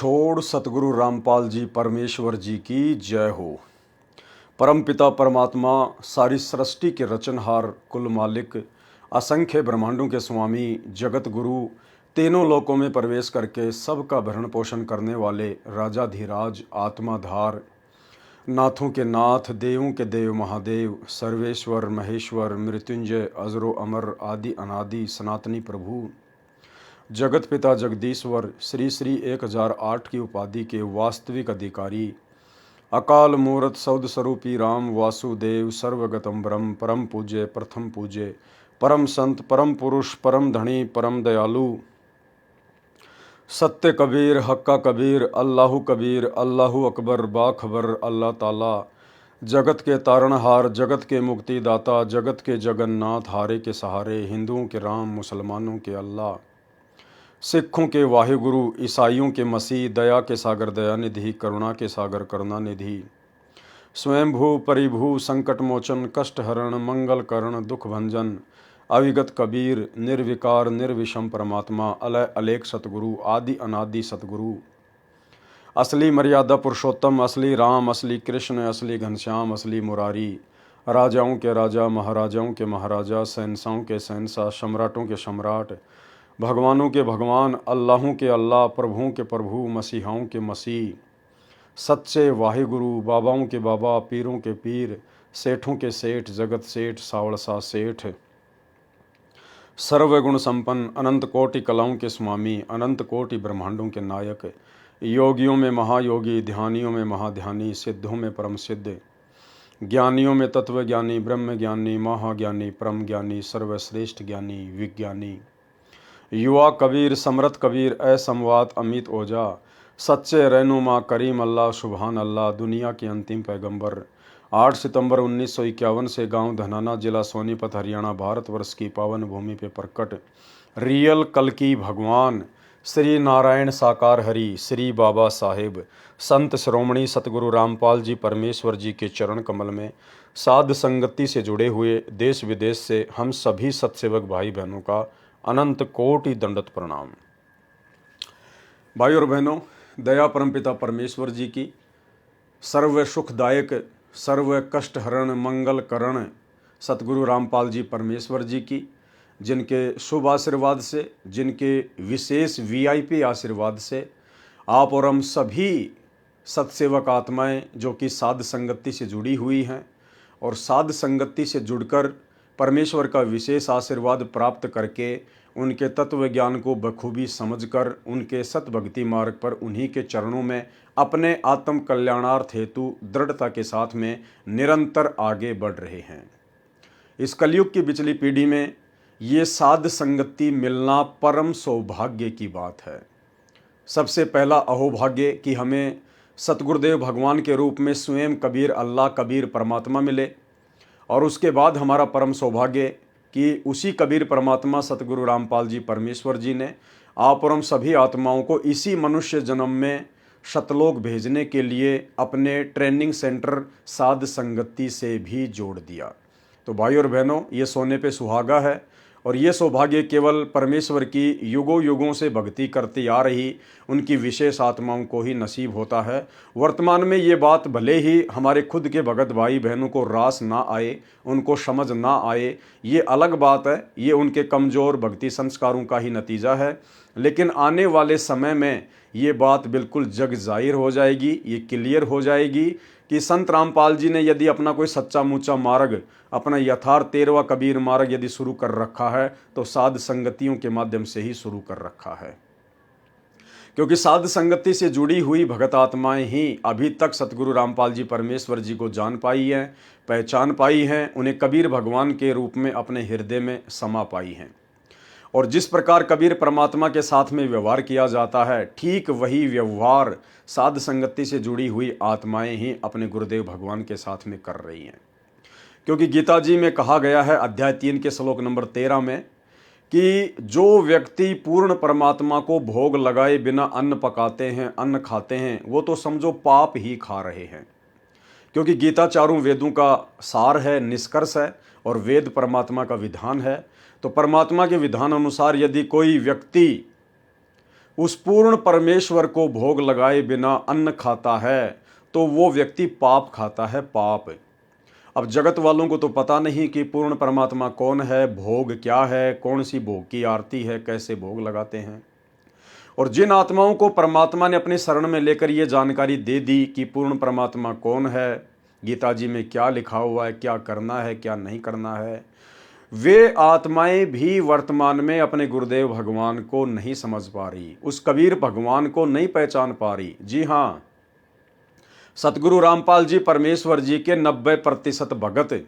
छोड़ सतगुरु रामपाल जी परमेश्वर जी की जय हो। परमपिता परमात्मा सारी सृष्टि के रचनहार कुल मालिक असंख्य ब्रह्मांडों के स्वामी जगत गुरु तीनों लोकों में प्रवेश करके सबका भरण पोषण करने वाले राजाधिराज आत्माधार नाथों के नाथ देवों के देव महादेव सर्वेश्वर महेश्वर मृत्युंजय अजरो अमर आदि अनादि सनातनी प्रभु जगत पिता जगदीश्वर श्री श्री 1008 की उपाधि के वास्तविक अधिकारी अकाल मूर्त सौद स्वरूपी राम वासुदेव सर्वगतम ब्रह्म परम पूज्य प्रथम पूज्य परम संत परम पुरुष परम धनी परम दयालु सत्य कबीर हक्का कबीर अल्लाहु अकबर बाखबर अल्लाह ताला जगत के तारणहार जगत के मुक्तिदाता जगत के जगन्नाथ हारे के सहारे हिंदुओं के राम मुसलमानों के अल्लाह सिखों के वाहिगुरु ईसाइयों के मसीह दया के सागर दयानिधि करुणा के सागर करुणानिधि स्वयंभू परिभू संकट मोचन कष्ट हरण मंगल करण दुख भंजन अविगत कबीर निर्विकार निर्विषम परमात्मा अलय अलेख सतगुरु आदि अनादि सतगुरु असली मर्यादा पुरुषोत्तम असली राम असली कृष्ण असली घनश्याम असली मुरारी राजाओं के राजा महाराजाओं के महाराजा शहंशाहों के शहंशाह सम्राटों के सम्राट भगवानों के भगवान अल्लाहों के अल्लाह प्रभुओं के प्रभु मसीहाओं के मसीह सच्चे वाहिगुरु बाबाओं के बाबा पीरों के पीर सेठों के सेठ जगत सेठ सावड़सा सेठ सर्वगुण संपन्न अनंत कोटि कलाओं के स्वामी अनंत कोटि ब्रह्मांडों के नायक योगियों में महायोगी ध्यानियों में महाध्यानी सिद्धों में परम सिद्ध ज्ञानियों में तत्वज्ञानी ब्रह्म ज्ञानी महाज्ञानी परम ज्ञानी सर्वश्रेष्ठ ज्ञानी विज्ञानी युवा कबीर समरथ कबीर असमवात अमित ओझा सच्चे रहनुमा करीम अल्लाह सुबहान अल्लाह दुनिया के अंतिम पैगंबर 8 सितंबर 1951 से गांव धनाना जिला सोनीपत हरियाणा भारतवर्ष की पावन भूमि पे प्रकट रियल कल्कि भगवान श्री नारायण साकार हरि श्री बाबा साहेब संत श्रोमणी सतगुरु रामपाल जी परमेश्वर जी के चरण कमल में साध संगति से जुड़े हुए देश विदेश से हम सभी सत्सेवक भाई बहनों का अनंत कोटि दंडत प्रणाम। भाई और बहनों, दया परमपिता परमेश्वर जी की सर्व सुखदायक सर्व कष्ट हरण मंगल करण सतगुरु रामपाल जी परमेश्वर जी की जिनके शुभ आशीर्वाद से जिनके विशेष वीआईपी आशीर्वाद से आप और हम सभी सत्सेवक आत्माएं जो कि साध संगति से जुड़ी हुई हैं और साध संगति से जुड़कर परमेश्वर का विशेष आशीर्वाद प्राप्त करके उनके तत्व ज्ञान को बखूबी समझकर उनके सतभक्ति मार्ग पर उन्हीं के चरणों में अपने आत्म कल्याणार्थ हेतु दृढ़ता के साथ में निरंतर आगे बढ़ रहे हैं। इस कलयुग की पिछली पीढ़ी में ये साध संगति मिलना परम सौभाग्य की बात है। सबसे पहला अहोभाग्य कि हमें सतगुरुदेव भगवान के रूप में स्वयं कबीर अल्लाह कबीर परमात्मा मिले और उसके बाद हमारा परम सौभाग्य कि उसी कबीर परमात्मा सतगुरु रामपाल जी परमेश्वर जी ने आप और हम सभी आत्माओं को इसी मनुष्य जन्म में शतलोक भेजने के लिए अपने ट्रेनिंग सेंटर साध संगति से भी जोड़ दिया। तो भाई और बहनों, ये सोने पे सुहागा है और ये सौभाग्य केवल परमेश्वर की युगों युगों से भक्ति करती आ रही उनकी विशेष आत्माओं को ही नसीब होता है। वर्तमान में ये बात भले ही हमारे खुद के भगत भाई बहनों को रास ना आए, उनको समझ ना आए, ये अलग बात है, ये उनके कमज़ोर भक्ति संस्कारों का ही नतीजा है। लेकिन आने वाले समय में ये बात बिल्कुल जग जाहिर हो जाएगी, ये क्लियर हो जाएगी कि संत रामपाल जी ने यदि अपना कोई सच्चा मुच्चा मार्ग, अपना यथार्थ 13वां कबीर मार्ग यदि शुरू कर रखा है तो साध संगतियों के माध्यम से ही शुरू कर रखा है। क्योंकि साध संगति से जुड़ी हुई भगत आत्माएं ही अभी तक सतगुरु रामपाल जी परमेश्वर जी को जान पाई हैं, पहचान पाई हैं, उन्हें कबीर भगवान के रूप में अपने हृदय में समा पाई हैं। और जिस प्रकार कबीर परमात्मा के साथ में व्यवहार किया जाता है, ठीक वही व्यवहार साध संगति से जुड़ी हुई आत्माएं ही अपने गुरुदेव भगवान के साथ में कर रही हैं। क्योंकि गीता जी में कहा गया है अध्याय 3 के श्लोक नंबर 13 में कि जो व्यक्ति पूर्ण परमात्मा को भोग लगाए बिना अन्न पकाते हैं, अन्न खाते हैं, वो तो समझो पाप ही खा रहे हैं। क्योंकि गीता चारों वेदों का सार है, निष्कर्ष है और वेद परमात्मा का विधान है। तो परमात्मा के विधान अनुसार यदि कोई व्यक्ति उस पूर्ण परमेश्वर को भोग लगाए बिना अन्न खाता है तो वो व्यक्ति पाप खाता है, पाप। अब जगत वालों को तो पता नहीं कि पूर्ण परमात्मा कौन है, भोग क्या है, कौन सी भोग की आरती है, कैसे भोग लगाते हैं। और जिन आत्माओं को परमात्मा ने अपने शरण में लेकर ये जानकारी दे दी कि पूर्ण परमात्मा कौन है, गीता जी में क्या लिखा हुआ है, क्या करना है, क्या नहीं करना है, वे आत्माएं भी वर्तमान में अपने गुरुदेव भगवान को नहीं समझ पा रही, उस कबीर भगवान को नहीं पहचान पा रही। जी हाँ, सतगुरु रामपाल जी परमेश्वर जी के 90% भगत,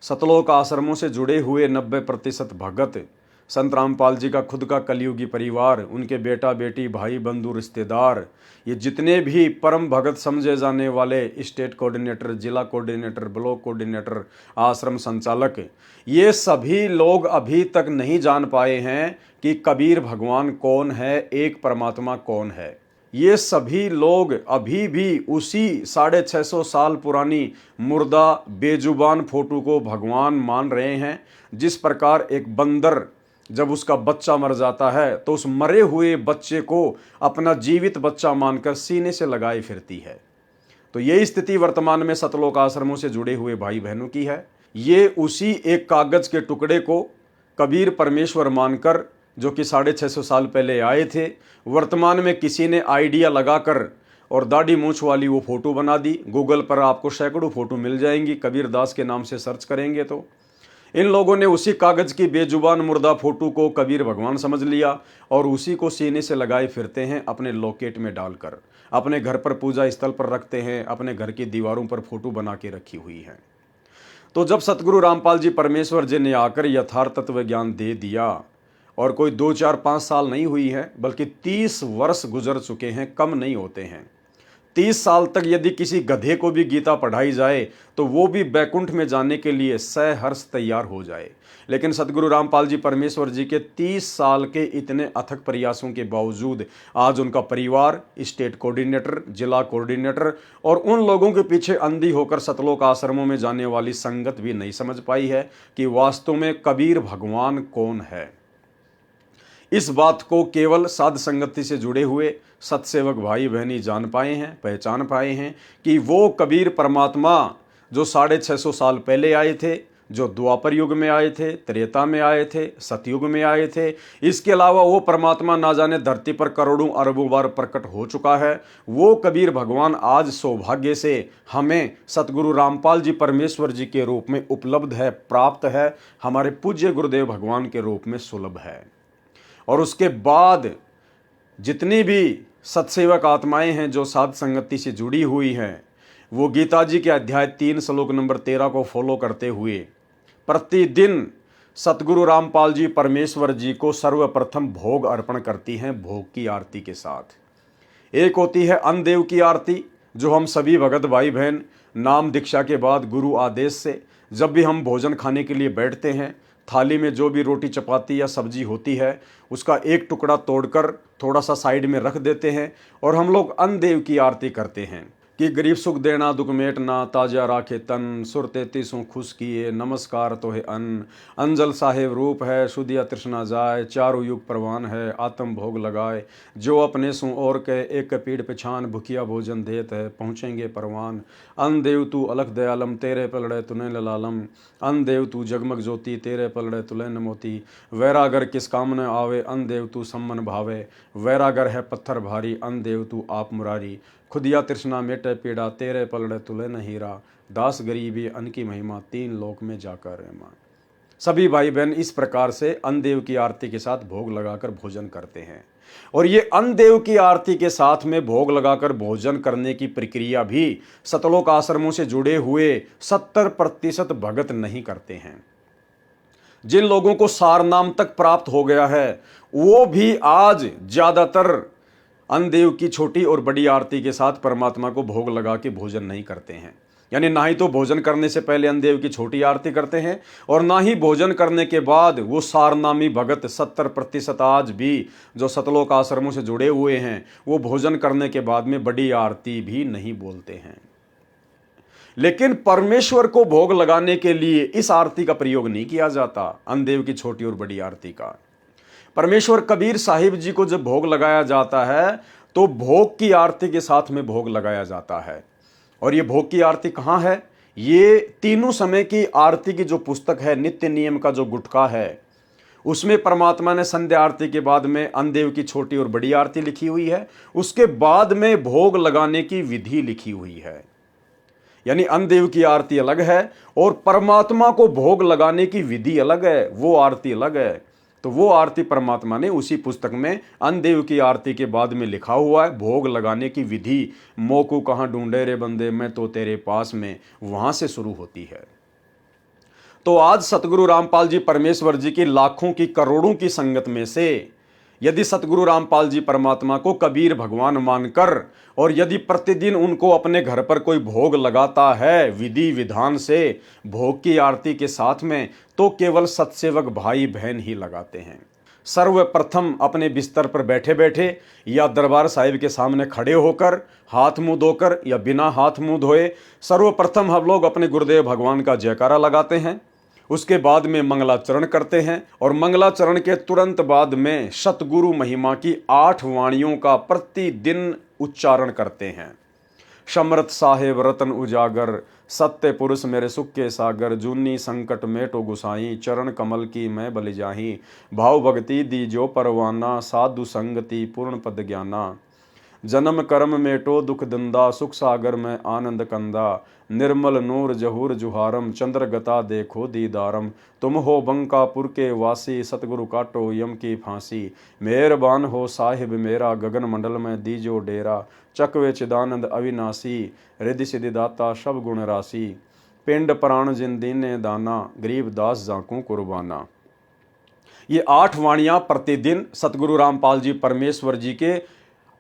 सतलोक आश्रमों से जुड़े हुए 90% भगत, संत रामपाल जी का खुद का कलयुगी परिवार, उनके बेटा बेटी, भाई बंधु, रिश्तेदार, ये जितने भी परम भगत समझे जाने वाले स्टेट कोऑर्डिनेटर, जिला कोऑर्डिनेटर, ब्लॉक कोऑर्डिनेटर, आश्रम संचालक, ये सभी लोग अभी तक नहीं जान पाए हैं कि कबीर भगवान कौन है, एक परमात्मा कौन है। ये सभी लोग अभी भी उसी 650 साल पुरानी मुर्दा बेजुबान फोटो को भगवान मान रहे हैं। जिस प्रकार एक बंदर जब उसका बच्चा मर जाता है तो उस मरे हुए बच्चे को अपना जीवित बच्चा मानकर सीने से लगाए फिरती है, तो यही स्थिति वर्तमान में सतलोक आश्रमों से जुड़े हुए भाई बहनों की है। ये उसी एक कागज के टुकड़े को कबीर परमेश्वर मानकर, जो कि 650 साल पहले आए थे, वर्तमान में किसी ने आइडिया लगाकर और दाढ़ी मूछ वाली वो फोटो बना दी। गूगल पर आपको सैकड़ों फोटो मिल जाएंगी, कबीर दास के नाम से सर्च करेंगे तो। इन लोगों ने उसी कागज की बेजुबान मुर्दा फोटो को कबीर भगवान समझ लिया और उसी को सीने से लगाए फिरते हैं, अपने लॉकेट में डालकर अपने घर पर पूजा स्थल पर रखते हैं, अपने घर की दीवारों पर फोटो बना के रखी हुई है। तो जब सतगुरु रामपाल जी परमेश्वर जी ने आकर यथार्थ तत्व ज्ञान दे दिया, और कोई 2 4 5 साल नहीं हुई है बल्कि 30 वर्ष गुजर चुके हैं, कम नहीं होते हैं। 30 साल तक यदि किसी गधे को भी गीता पढ़ाई जाए तो वो भी बैकुंठ में जाने के लिए सहर्ष तैयार हो जाए। लेकिन सतगुरु रामपाल जी परमेश्वर जी के 30 साल के इतने अथक प्रयासों के बावजूद आज उनका परिवार, स्टेट कोऑर्डिनेटर, जिला कोऑर्डिनेटर और उन लोगों के पीछे अंधी होकर सतलोक आश्रमों में जाने वाली संगत भी नहीं समझ पाई है कि वास्तव में कबीर भगवान कौन है। इस बात को केवल साध संगति से जुड़े हुए सत्सेवक भाई बहनी जान पाए हैं, पहचान पाए हैं कि वो कबीर परमात्मा जो 650 साल पहले आए थे, जो द्वापर युग में आए थे, त्रेता में आए थे, सतयुग में आए थे, इसके अलावा वो परमात्मा ना जाने धरती पर करोड़ों अरबों बार प्रकट हो चुका है। वो कबीर भगवान आज सौभाग्य से हमें सतगुरु रामपाल जी परमेश्वर जी के रूप में उपलब्ध है, प्राप्त है, हमारे पूज्य गुरुदेव भगवान के रूप में सुलभ है। और उसके बाद जितनी भी सत्सेवक आत्माएं हैं जो साध संगति से जुड़ी हुई हैं, वो गीता जी के अध्याय 3 श्लोक नंबर 13 को फॉलो करते हुए प्रतिदिन सतगुरु रामपाल जी परमेश्वर जी को सर्वप्रथम भोग अर्पण करती हैं, भोग की आरती के साथ। एक होती है अन्नदेव की आरती, जो हम सभी भगत भाई बहन नाम दीक्षा के बाद गुरु आदेश से जब भी हम भोजन खाने के लिए बैठते हैं, थाली में जो भी रोटी चपाती या सब्जी होती है उसका एक टुकड़ा तोड़कर थोड़ा सा साइड में रख देते हैं और हम लोग अन्नदेव की आरती करते हैं कि गरीब सुख देना दुख मेटना, ताजा राखे तन, सुर 33 खुश किए, नमस्कार तो है अन्न, अंजल साहेब रूप है, शुद्धिया तृष्णा जाए, चारों युग प्रवान है, आत्म भोग लगाए, जो अपने सु और के एक पीड़ पिछान, भुखिया भोजन देत है, पहुँचेंगे परवान। अन्न देव तू अलख दयालम, तेरे पलड़े तुने ललालम, अन्न देव तू जगमग ज्योति, तेरे पलड़े तुले न मोती, वैरागर किस काम न आवे, अन्न देव तू सम्मन भावे, वैरागर है पत्थर भारी, अन्न देव तू आप मुरारी, खुदिया तृष्णा मेटे पीड़ा, तेरे पलड़े तुले न हीरा, दास गरीबी अन्न की महिमा, 3 लोक में जाकर रहमा। सभी भाई बहन इस प्रकार से अन्नदेव की आरती के साथ भोग लगाकर भोजन करते हैं। और ये अन्नदेव की आरती के साथ में भोग लगाकर भोजन करने की प्रक्रिया भी सतलोक आश्रमों से जुड़े हुए 70% भगत नहीं करते हैं। जिन लोगों को सारनाम तक प्राप्त हो गया है वो भी आज ज्यादातर अन्नदेव की छोटी और बड़ी आरती के साथ परमात्मा को भोग लगा के भोजन नहीं करते हैं। यानी ना ही तो भोजन करने से पहले अन्नदेव की छोटी आरती करते हैं और ना ही भोजन करने के बाद वो सारनामी भगत 70% आज भी जो सतलोक आश्रमों से जुड़े हुए हैं वो भोजन करने के बाद में बड़ी आरती भी नहीं बोलते हैं। लेकिन परमेश्वर को भोग लगाने के लिए इस आरती का प्रयोग नहीं किया जाता, अन्नदेव की छोटी और बड़ी आरती का। परमेश्वर कबीर साहिब जी को जब भोग लगाया जाता है तो भोग की आरती के साथ में भोग लगाया जाता है। और ये भोग की आरती कहाँ है? ये तीनों समय की आरती की जो पुस्तक है, नित्य नियम का जो गुटका है, उसमें परमात्मा ने संध्या आरती के बाद में अन्नदेव की छोटी और बड़ी आरती लिखी हुई है। उसके बाद में भोग लगाने की विधि लिखी हुई है। यानी अन्नदेव की आरती अलग है और परमात्मा को भोग लगाने की विधि अलग है, वो आरती अलग है। तो वो आरती परमात्मा ने उसी पुस्तक में अन्नदेव की आरती के बाद में लिखा हुआ है। भोग लगाने की विधि मोकू कहाँ ढूंढे रे बंदे, मैं तो तेरे पास में, वहां से शुरू होती है। तो आज सतगुरु रामपाल जी परमेश्वर जी की लाखों की करोड़ों की संगत में से यदि सतगुरु रामपाल जी परमात्मा को कबीर भगवान मानकर और यदि प्रतिदिन उनको अपने घर पर कोई भोग लगाता है विधि विधान से, भोग की आरती के साथ में, तो केवल सत्सेवक भाई बहन ही लगाते हैं। सर्वप्रथम अपने बिस्तर पर बैठे बैठे या दरबार साहिब के सामने खड़े होकर, हाथ मुंह धोकर या बिना हाथ मुंह धोए, सर्वप्रथम हम लोग अपने गुरुदेव भगवान का जयकारा लगाते हैं। उसके बाद में मंगलाचरण करते हैं और मंगलाचरण के तुरंत बाद में सतगुरु महिमा की 8 वाणियों का प्रतिदिन उच्चारण करते हैं। समर्थ साहेब रतन उजागर, सत्य पुरुष मेरे सुख के सागर, जूनी संकट मेटो गुसाई, चरण कमल की मैं बलि जाही, भाव भक्ति दी जो परवाना, साधु संगति पूर्ण पद ज्ञाना, जन्म कर्म मेटो दुख दंदा, सुख सागर में आनंद कंदा, निर्मल नूर जहूर जुहारम, चंद्र गता देखो दीदारम, तुम हो बंकापुर के वासी, सतगुरु काटो यम की फांसी, मेहरबान हो साहिब मेरा, गगन मंडल में दीजो डेरा, चकवे चिदानंद अविनाशी, रिद्धि सिद्धि दाता सब गुण राशि, पिंड प्राण जिन दीने दाना, गरीब दास जाकू कुर्बाना। ये 8 वाणियां प्रतिदिन सतगुरु रामपाल जी परमेश्वर जी के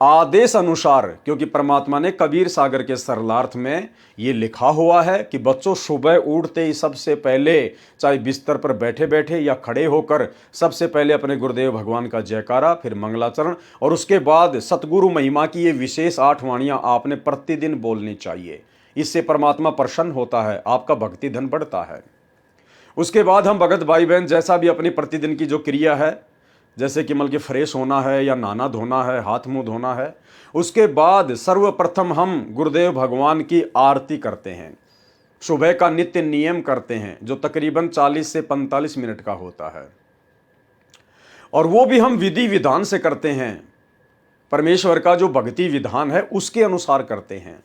आदेश अनुसार, क्योंकि परमात्मा ने कबीर सागर के सरलार्थ में ये लिखा हुआ है कि बच्चों सुबह उठते ही सबसे पहले, चाहे बिस्तर पर बैठे बैठे या खड़े होकर, सबसे पहले अपने गुरुदेव भगवान का जयकारा, फिर मंगलाचरण और उसके बाद सतगुरु महिमा की ये विशेष 8 वाणियां आपने प्रतिदिन बोलनी चाहिए। इससे परमात्मा प्रसन्न होता है, आपका भक्ति धन बढ़ता है। उसके बाद हम भगत भाई बहन जैसा भी अपनी प्रतिदिन की जो क्रिया है, जैसे कि मतलब फ्रेश होना है या नहाना धोना है, हाथ मुंह धोना है, उसके बाद सर्वप्रथम हम गुरुदेव भगवान की आरती करते हैं। सुबह का नित्य नियम करते हैं जो तकरीबन 40 से 45 मिनट का होता है और वो भी हम विधि विधान से करते हैं। परमेश्वर का जो भक्ति विधान है उसके अनुसार करते हैं।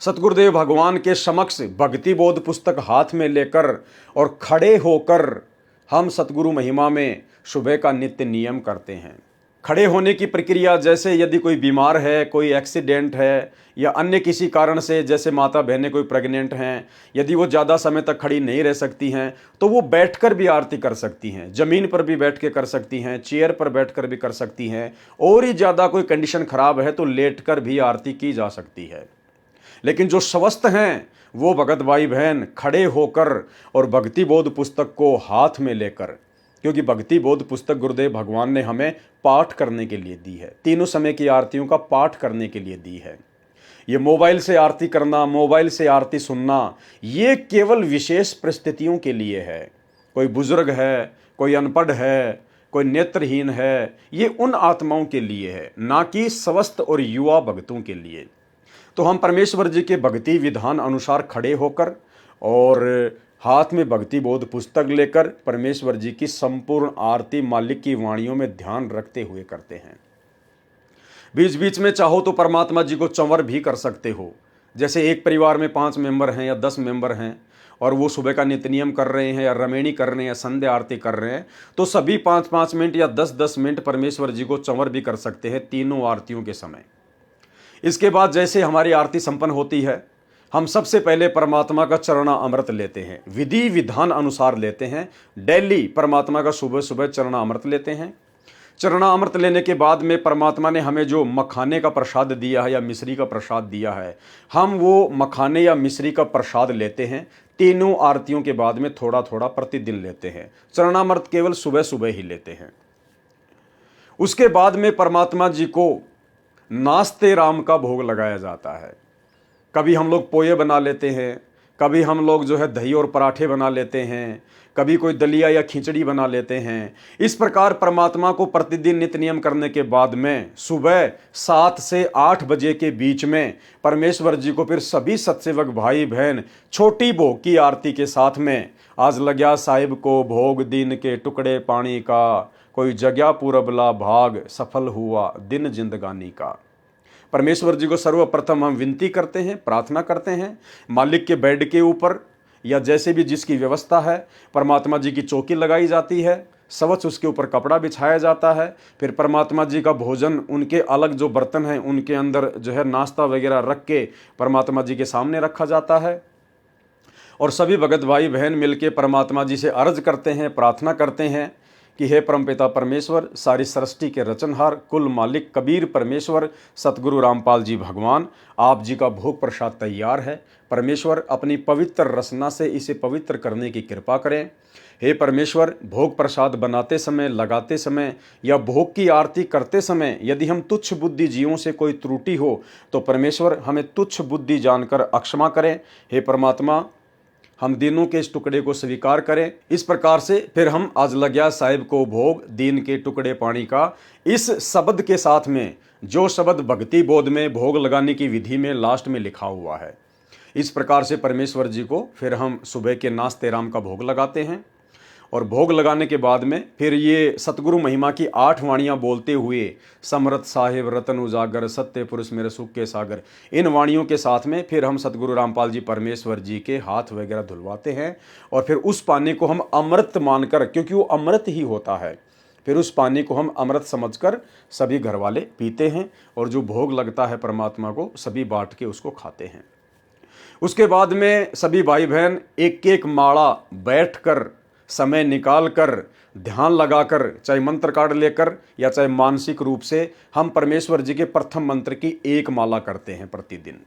सतगुरुदेव भगवान के समक्ष भक्ति बोध पुस्तक हाथ में लेकर और खड़े होकर हम सतगुरु महिमा में सुबह का नित्य नियम करते हैं। खड़े होने की प्रक्रिया, जैसे यदि कोई बीमार है, कोई एक्सीडेंट है या अन्य किसी कारण से, जैसे माता बहनें कोई प्रेग्नेंट हैं, यदि वो ज़्यादा समय तक खड़ी नहीं रह सकती हैं तो वो बैठकर भी आरती कर सकती हैं, ज़मीन पर भी बैठ के कर सकती हैं, चेयर पर बैठकर भी कर सकती हैं, और ही ज़्यादा कोई कंडीशन खराब है तो लेटकर भी आरती की जा सकती है। लेकिन जो स्वस्थ हैं वो भगत भाई बहन खड़े होकर और भक्ति बोध पुस्तक को हाथ में लेकर, क्योंकि भक्ति बोध पुस्तक गुरुदेव भगवान ने हमें पाठ करने के लिए दी है, तीनों समय की आरतियों का पाठ करने के लिए दी है। ये मोबाइल से आरती करना, मोबाइल से आरती सुनना, ये केवल विशेष परिस्थितियों के लिए है। कोई बुजुर्ग है, कोई अनपढ़ है, कोई नेत्रहीन है, ये उन आत्माओं के लिए है, ना कि स्वस्थ और युवा भक्तों के लिए। तो हम परमेश्वर जी के भक्ति विधान अनुसार खड़े होकर और हाथ में भक्ति बोध पुस्तक लेकर परमेश्वर जी की संपूर्ण आरती मालिक की वाणियों में ध्यान रखते हुए करते हैं। बीच बीच में चाहो तो परमात्मा जी को चंवर भी कर सकते हो। जैसे एक परिवार में 5 मेंबर हैं या 10 मेंबर हैं और वो सुबह का नित्य नियम कर रहे हैं या रमेणी कर रहे हैं या संध्या आरती कर रहे हैं, तो सभी 5-5 मिनट या 10-10 मिनट परमेश्वर जी को चंवर भी कर सकते हैं तीनों आरतियों के समय। इसके बाद जैसे हमारी आरती संपन्न होती है, हम सबसे पहले परमात्मा का चरणा अमृत लेते हैं, विधि विधान अनुसार लेते हैं। डेली परमात्मा का सुबह सुबह चरणा अमृत लेते हैं। चरणा अमृत लेने के बाद में परमात्मा ने हमें जो मखाने का प्रसाद दिया है या मिश्री का प्रसाद दिया है, हम वो मखाने या मिश्री का प्रसाद लेते हैं। तीनों आरतियों के बाद में थोड़ा थोड़ा प्रतिदिन लेते हैं। चरणामृत केवल सुबह सुबह ही लेते हैं। उसके बाद में परमात्मा जी को नास्ते राम का भोग लगाया जाता है। कभी हम लोग पोहे बना लेते हैं, कभी हम लोग जो है दही और पराठे बना लेते हैं, कभी कोई दलिया या खिचड़ी बना लेते हैं। इस प्रकार परमात्मा को प्रतिदिन नित्य नियम करने के बाद में सुबह 7 से 8 बजे के बीच में परमेश्वर जी को फिर सभी सत्सेवक भाई बहन छोटी भोग की आरती के साथ में, आज लग्या साहिब को भोग दिन के टुकड़े पानी का, कोई जगह पूरबला भाग सफल हुआ दिन जिंदगानी का। परमेश्वर जी को सर्वप्रथम हम विनती करते हैं, प्रार्थना करते हैं, मालिक के बेड के ऊपर या जैसे भी जिसकी व्यवस्था है, परमात्मा जी की चौकी लगाई जाती है, सवच उसके ऊपर कपड़ा बिछाया जाता है। फिर परमात्मा जी का भोजन, उनके अलग जो बर्तन हैं उनके अंदर जो है नाश्ता वगैरह रख के परमात्मा जी के सामने रखा जाता है। और सभी भगत भाई बहन मिलके परमात्मा जी से अर्ज करते हैं, प्रार्थना करते हैं कि हे परमपिता परमेश्वर, सारी सृष्टि के रचनहार, कुल मालिक कबीर परमेश्वर सतगुरु रामपाल जी भगवान, आप जी का भोग प्रसाद तैयार है। परमेश्वर अपनी पवित्र रसना से इसे पवित्र करने की कृपा करें। हे परमेश्वर, भोग प्रसाद बनाते समय, लगाते समय या भोग की आरती करते समय यदि हम तुच्छ बुद्धि जीवों से कोई त्रुटि हो तो परमेश्वर हमें तुच्छ बुद्धि जानकर अक्षमा करें। हे परमात्मा, हम दिनों के इस टुकड़े को स्वीकार करें। इस प्रकार से फिर हम आज लग्या साहिब को भोग दीन के टुकड़े पानी का, इस शब्द के साथ में जो शब्द भक्ति बोध में भोग लगाने की विधि में लास्ट में लिखा हुआ है, इस प्रकार से परमेश्वर जी को फिर हम सुबह के नाश्ते राम का भोग लगाते हैं। और भोग लगाने के बाद में फिर ये सतगुरु महिमा की 8 वाणियाँ बोलते हुए, समरथ साहिब रतन उजागर सत्य पुरुष मेरे सुख के सागर, इन वाणियों के साथ में फिर हम सतगुरु रामपाल जी परमेश्वर जी के हाथ वगैरह धुलवाते हैं। और फिर उस पानी को हम अमृत मानकर, क्योंकि वो अमृत ही होता है, फिर उस पानी को हम अमृत समझकर सभी घर वाले पीते हैं। और जो भोग लगता है परमात्मा को, सभी बांट के उसको खाते हैं। उसके बाद में सभी भाई बहन एक एक माला बैठकर, समय निकालकर, ध्यान लगाकर, चाहे मंत्र कार्ड लेकर या चाहे मानसिक रूप से, हम परमेश्वर जी के प्रथम मंत्र की एक माला करते हैं प्रतिदिन।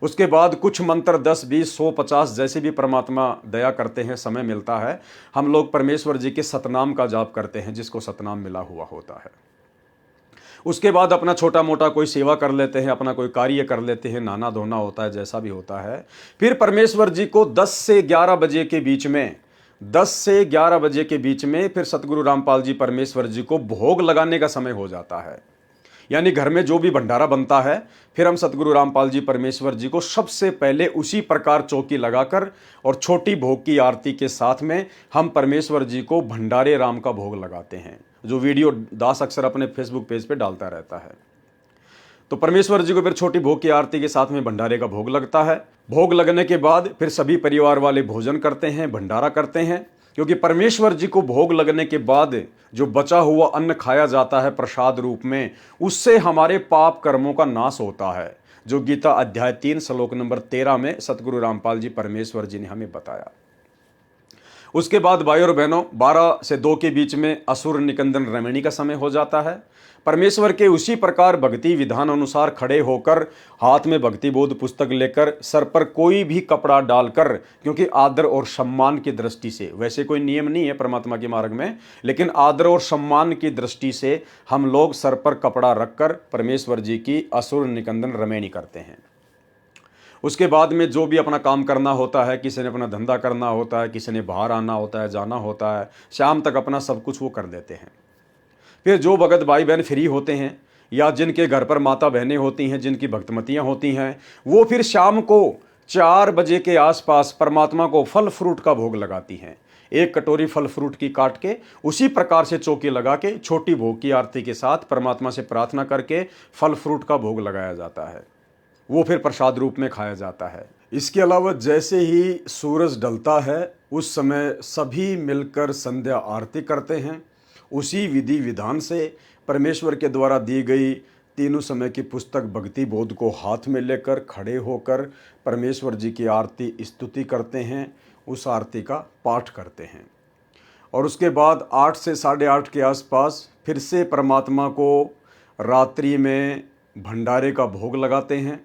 उसके बाद कुछ मंत्र 10, 20, 100, 50 जैसे भी परमात्मा दया करते हैं, समय मिलता है, हम लोग परमेश्वर जी के सतनाम का जाप करते हैं, जिसको सतनाम मिला हुआ होता है। उसके बाद अपना छोटा मोटा कोई सेवा कर लेते हैं, अपना कोई कार्य कर लेते हैं, नहाना धोना होता है, जैसा भी होता है। फिर परमेश्वर जी को 10 से 11 बजे के बीच में, 10 से 11 बजे के बीच में फिर सतगुरु रामपाल जी परमेश्वर जी को भोग लगाने का समय हो जाता है। यानी घर में जो भी भंडारा बनता है, फिर हम सतगुरु रामपाल जी परमेश्वर जी को सबसे पहले उसी प्रकार चौकी लगाकर और छोटी भोग की आरती के साथ में हम परमेश्वर जी को भंडारे राम का भोग लगाते हैं, जो वीडियो दास अक्सर अपने फेसबुक पेज पे डालता रहता है। तो परमेश्वर जी को फिर छोटी भोग की आरती के साथ में भंडारे का भोग लगता है। भोग लगने के बाद फिर सभी परिवार वाले भोजन करते हैं, भंडारा करते हैं, क्योंकि परमेश्वर जी को भोग लगने के बाद जो बचा हुआ अन्न खाया जाता है प्रसाद रूप में, उससे हमारे पाप कर्मों का नाश होता है, जो गीता अध्याय 3 श्लोक नंबर 13 में सतगुरु रामपाल जी परमेश्वर जी ने हमें बताया। उसके बाद भाई और बहनों 12 से 2 के बीच में असुर निकंदन रमणी का समय हो जाता है। परमेश्वर के उसी प्रकार भक्ति विधान अनुसार खड़े होकर, हाथ में भक्ति बोध पुस्तक लेकर, सर पर कोई भी कपड़ा डालकर, क्योंकि आदर और सम्मान की दृष्टि से, वैसे कोई नियम नहीं है परमात्मा के मार्ग में, लेकिन आदर और सम्मान की दृष्टि से हम लोग सर पर कपड़ा रखकर परमेश्वर जी की असुर निकंदन रमणी करते हैं। उसके बाद में जो भी अपना काम करना होता है, किसी ने अपना धंधा करना होता है, किसी ने बाहर आना होता है, जाना होता है, शाम तक अपना सब कुछ वो कर देते हैं। फिर जो भगत भाई बहन फ्री होते हैं या जिनके घर पर माता बहनें होती हैं, जिनकी भक्तमतियाँ होती हैं, वो फिर शाम को 4 बजे के आसपास परमात्मा को फल फ्रूट का भोग लगाती हैं। एक कटोरी फल फ्रूट की काट के उसी प्रकार से चौकी लगा के छोटी भोग की आरती के साथ परमात्मा से प्रार्थना करके फल फ्रूट का भोग लगाया जाता है। वो फिर प्रसाद रूप में खाया जाता है। इसके अलावा जैसे ही सूरज ढलता है, उस समय सभी मिलकर संध्या आरती करते हैं। उसी विधि विधान से परमेश्वर के द्वारा दी गई तीनों समय की पुस्तक भक्ति बोध को हाथ में लेकर खड़े होकर परमेश्वर जी की आरती स्तुति करते हैं, उस आरती का पाठ करते हैं। और उसके बाद 8 से 8:30 के आसपास फिर से परमात्मा को रात्रि में भंडारे का भोग लगाते हैं,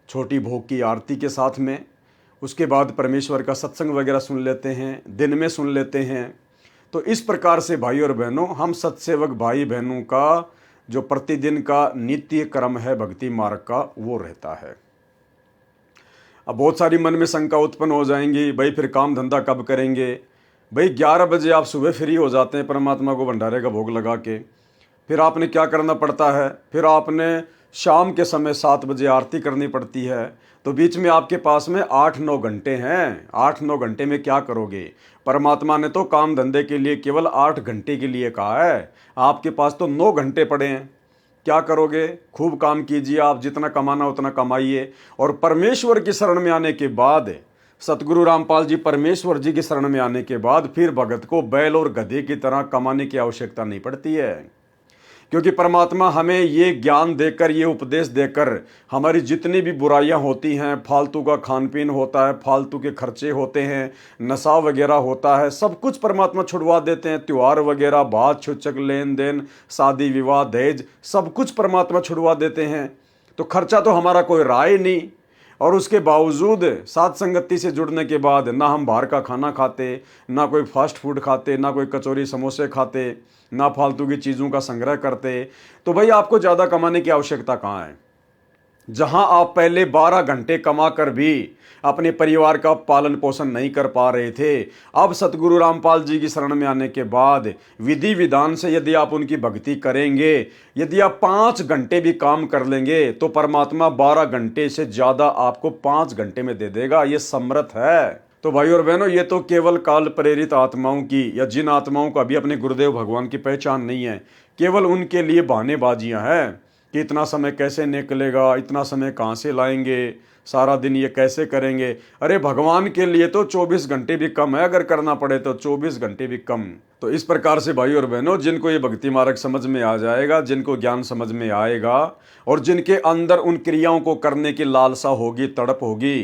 छोटी भोग की आरती के साथ में। उसके बाद परमेश्वर का सत्संग वगैरह सुन लेते हैं, दिन में सुन लेते हैं। तो इस प्रकार से भाई और बहनों, हम सत्सेवक भाई बहनों का जो प्रतिदिन का नित्य क्रम है भक्ति मार्ग का, वो रहता है। अब बहुत सारी मन में शंका उत्पन्न हो जाएंगी, भाई फिर काम धंधा कब करेंगे। भाई 11 बजे आप सुबह फ्री हो जाते हैं परमात्मा को भंडारे का भोग लगा के, फिर आपने क्या करना पड़ता है, फिर आपने शाम के समय 7 बजे आरती करनी पड़ती है। तो बीच में आपके पास में 8-9 घंटे हैं। 8-9 घंटे में क्या करोगे? परमात्मा ने तो काम धंधे के लिए केवल 8 घंटे के लिए कहा है, आपके पास तो 9 घंटे पड़े हैं। क्या करोगे? खूब काम कीजिए, आप जितना कमाना उतना कमाइए। और परमेश्वर की शरण में आने के बाद, सतगुरु रामपाल जी परमेश्वर जी की शरण में आने के बाद फिर भगत को बैल और गधे की तरह कमाने की आवश्यकता नहीं पड़ती है, क्योंकि परमात्मा हमें ये ज्ञान देकर, ये उपदेश देकर, हमारी जितनी भी बुराइयां होती हैं, फालतू का खान पीन होता है, फालतू के खर्चे होते हैं, नशा वगैरह होता है, सब कुछ परमात्मा छुड़वा देते हैं। त्योहार वगैरह, बात छुचक, लेन देन, शादी विवाह, दहेज, सब कुछ परमात्मा छुड़वा देते हैं। तो खर्चा तो हमारा कोई रहा ही नहीं। और उसके बावजूद साथ संगति से जुड़ने के बाद ना हम बाहर का खाना खाते, ना कोई फास्ट फूड खाते, ना कोई कचौरी समोसे खाते, ना फालतू की चीज़ों का संग्रह करते। तो भाई आपको ज़्यादा कमाने की आवश्यकता कहाँ है? जहां आप पहले 12 घंटे कमा कर भी अपने परिवार का पालन पोषण नहीं कर पा रहे थे, अब सतगुरु रामपाल जी की शरण में आने के बाद विधि विधान से यदि आप उनकी भक्ति करेंगे, यदि आप 5 घंटे भी काम कर लेंगे, तो परमात्मा 12 घंटे से ज़्यादा आपको 5 घंटे में दे देगा। ये समर्थ है। तो भाई और बहनों, ये तो केवल काल प्रेरित आत्माओं की, या जिन आत्माओं को अभी अपने गुरुदेव भगवान की पहचान नहीं है, केवल उनके लिए बहानेबाजियां हैं कि इतना समय कैसे निकलेगा, इतना समय कहाँ से लाएंगे, सारा दिन ये कैसे करेंगे। अरे भगवान के लिए तो 24 घंटे भी कम है, अगर करना पड़े तो 24 घंटे भी कम। तो इस प्रकार से भाई और बहनों, जिनको ये भक्ति मार्ग समझ में आ जाएगा, जिनको ज्ञान समझ में आएगा, और जिनके अंदर उन क्रियाओं को करने की लालसा होगी, तड़प होगी,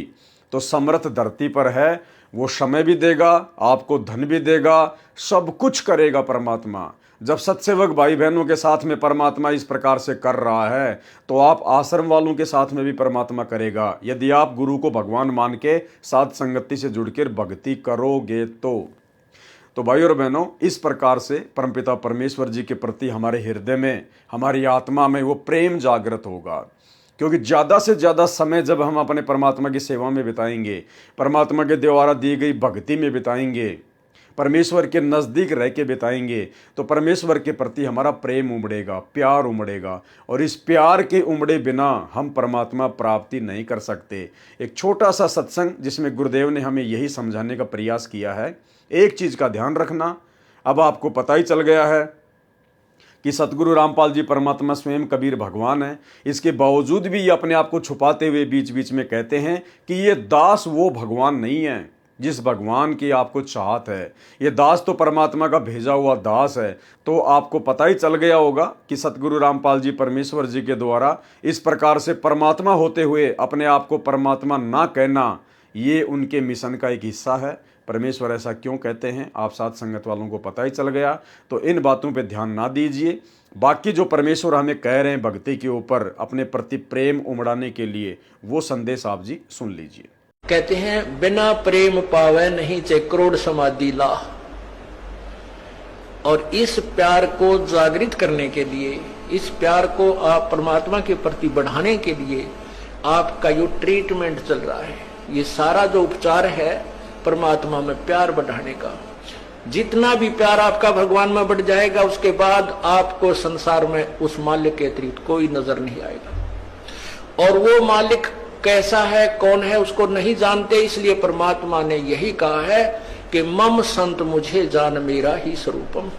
तो समर्थ धरती पर है। वो समय भी देगा, आपको धन भी देगा, सब कुछ करेगा परमात्मा। जब सत्सेवक भाई बहनों के साथ में परमात्मा इस प्रकार से कर रहा है, तो आप आश्रम वालों के साथ में भी परमात्मा करेगा, यदि आप गुरु को भगवान मान के साथ संगति से जुड़कर भक्ति करोगे तो भाई और बहनों, इस प्रकार से परमपिता परमेश्वर जी के प्रति हमारे हृदय में, हमारी आत्मा में वो प्रेम जागृत होगा। क्योंकि ज़्यादा से ज़्यादा समय जब हम अपने परमात्मा की सेवा में बिताएंगे, परमात्मा के द्वारा दी गई भक्ति में बिताएंगे, परमेश्वर के नज़दीक रह के बिताएंगे, तो परमेश्वर के प्रति हमारा प्रेम उमड़ेगा, प्यार उमड़ेगा। और इस प्यार के उमड़े बिना हम परमात्मा प्राप्ति नहीं कर सकते। एक छोटा सा सत्संग जिसमें गुरुदेव ने हमें यही समझाने का प्रयास किया है। एक चीज़ का ध्यान रखना, अब आपको पता ही चल गया है कि सतगुरु रामपाल जी परमात्मा स्वयं कबीर भगवान है। इसके बावजूद भी ये अपने आप को छुपाते हुए बीच बीच में कहते हैं कि ये दास वो भगवान नहीं है जिस भगवान की आपको चाहत है। ये दास तो परमात्मा का भेजा हुआ दास है। तो आपको पता ही चल गया होगा कि सतगुरु रामपाल जी परमेश्वर जी के द्वारा इस प्रकार से परमात्मा होते हुए अपने आप को परमात्मा ना कहना, ये उनके मिशन का एक हिस्सा है। परमेश्वर ऐसा क्यों कहते हैं, आप साथ संगत वालों को पता ही चल गया। तो इन बातों पे ध्यान ना दीजिए। बाकी जो परमेश्वर हमें कह रहे हैं भक्ति के ऊपर अपने प्रति प्रेम उमड़ाने के लिए, वो संदेश आप जी सुन लीजिए। कहते हैं बिना प्रेम पावे नहीं चे करोड़ समाधि ला। और इस प्यार को जागृत करने के लिए, इस प्यार को आप परमात्मा के प्रति बढ़ाने के लिए आपका जो ट्रीटमेंट चल रहा है, ये सारा जो उपचार है परमात्मा में प्यार बढ़ाने का। जितना भी प्यार आपका भगवान में बढ़ जाएगा, उसके बाद आपको संसार में उस मालिक के अतिरिक्त कोई नजर नहीं आएगा। और वो मालिक कैसा है, कौन है, उसको नहीं जानते। इसलिए परमात्मा ने यही कहा है कि मम संत मुझे जान मेरा ही स्वरूपम।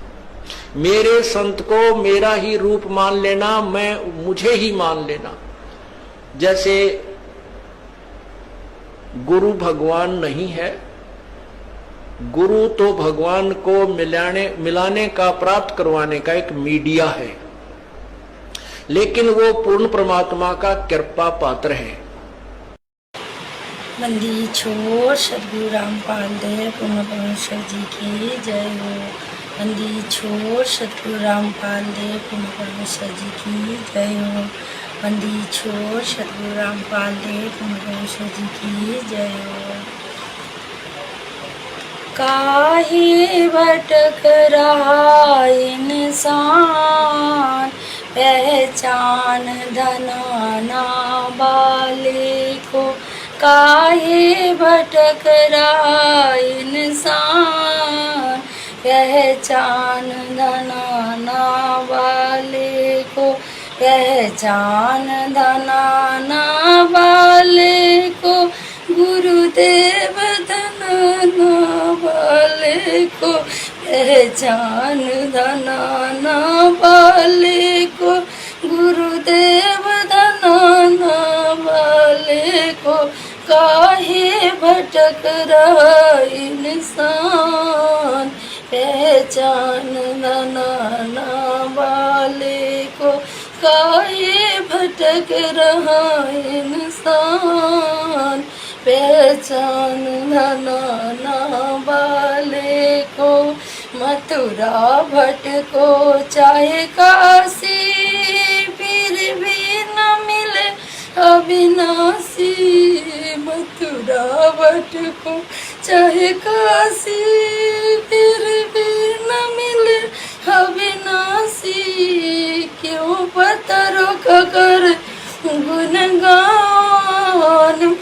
मेरे संत को मेरा ही रूप मान लेना, मैं मुझे ही मान लेना। जैसे गुरु भगवान नहीं है, गुरु तो भगवान को मिलाने का, प्राप्त करवाने का एक मीडिया है, लेकिन वो पूर्ण परमात्मा का कृपा पात्र है। बंदी छोड़ सतगुरु रामपाल देव पूर्ण परमेश्वर जी की जय हो। बंदी छोड़ सतगुरु रामपाल देव पूर्ण परमेश्वर जी की जय हो। बंदी छोड़ सतगुरु रामपाल देव पूर्ण परमेश्वर जी की जय हो। काहे भटक रहा इंसान, पहचान धनाना वाले को काहे भटक रहा इंसान, पहचान धनाना वाले को, पहचान धनाना वाले को, गुरुदेव धनाना वाले को, पहचान धनाना वाले को, गुरुदेव धनाना वाले को, काहे भटक रहा इंसान, पहचान धनाना वाले को, काहे भटक रहा इंसान, पहचान धनाना वाले को। मथुरा भटको चाहे काशी, फिर भी न मिले अविनाशी, मथुरा भटको चाहे काशी, फिर भी न मिले अविनाशी, क्यों पत्थरों का कर गुणगान,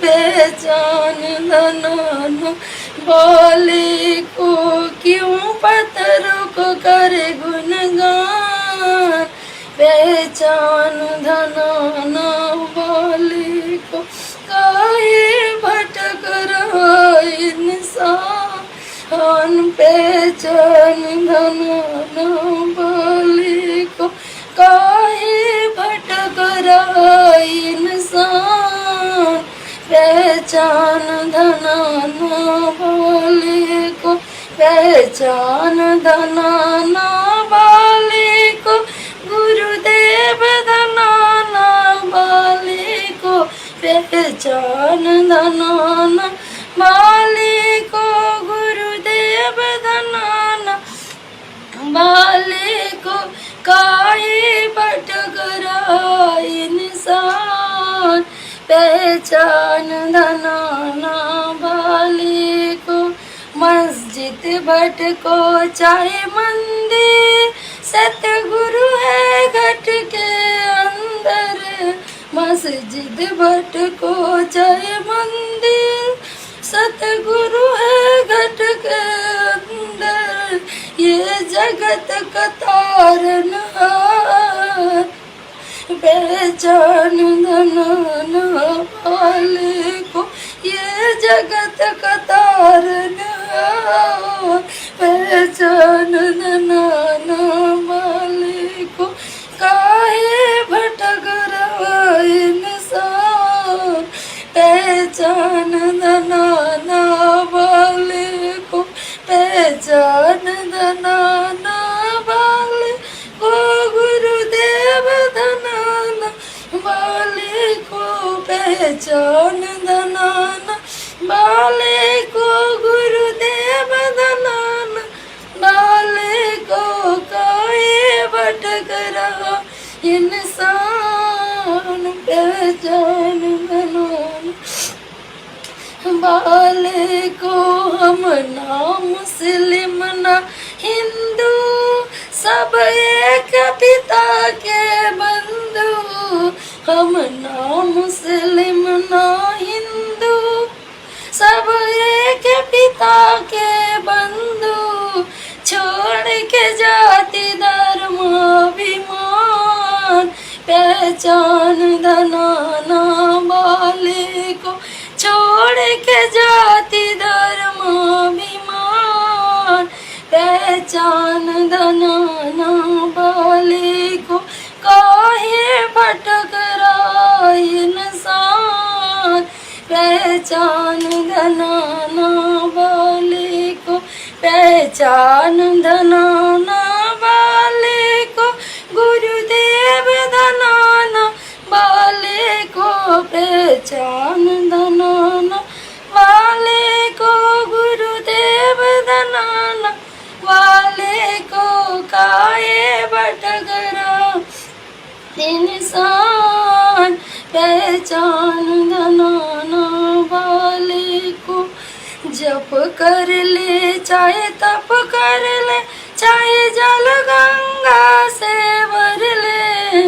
पहचान धनाना वाले को, क्यों पत्थरों को करे गुणगान, पहचान धनाना वाले को, काहे भटक रहा इंसान, पहचान धनाना वाले को, काहे भटक रहा इंसान, पहचान धनाना वाले को, पहचान धनाना वाले को, गुरुदेव धनाना वाले को, पहचान धनाना वाले को, गुरुदेव धनाना वाले को, काहे भटक रहा इंसान, पहचान धनाना वाले को। मस्जिद भटको चाहे मंदिर, सतगुरु है घट के अंदर, मस्जिद भटको चाहे मंदिर, सतगुरु है घट के अंदर, ये जगत का तारनहार, पहचान धनाना वाले को, ये जगत का तारनहार, पहचान धनाना वाले को, काहे भटक रहा इंसान, पहचान धनाना वाले को, पहचान धनाना वाले को, गुरुदेव धनाना वाले को, पहचान धनाना वाले को, गुरुदेव धनाना वाले को, काहे भटक रहा इंसान, पहचान धनाना वाले को। हम ना मुस्लिम ना हिंदू, सब एक पिता के बंधु, हम ना मुस्लिम ना हिंदू, सब एक पिता के बंधु, छोड़ के जाति धर्म अभिमान, पहचान धनाना वाले को, छोड़ के जाति धर्म अभिमान, पहचान धनाना वाले को, काहे भटक रहा इंसान, पहचान धनाना वाले को, पहचान धनाना वाले को, गुरुदेव धनाना वाले को, पहचान धनाना वाले को, गुरुदेव धनाना वाले को, काहे भटक रहा इंसान, पहचान धनाना वाले को। जप कर ले चाहे तप कर ले, चाहे जल गंगा से भर ले,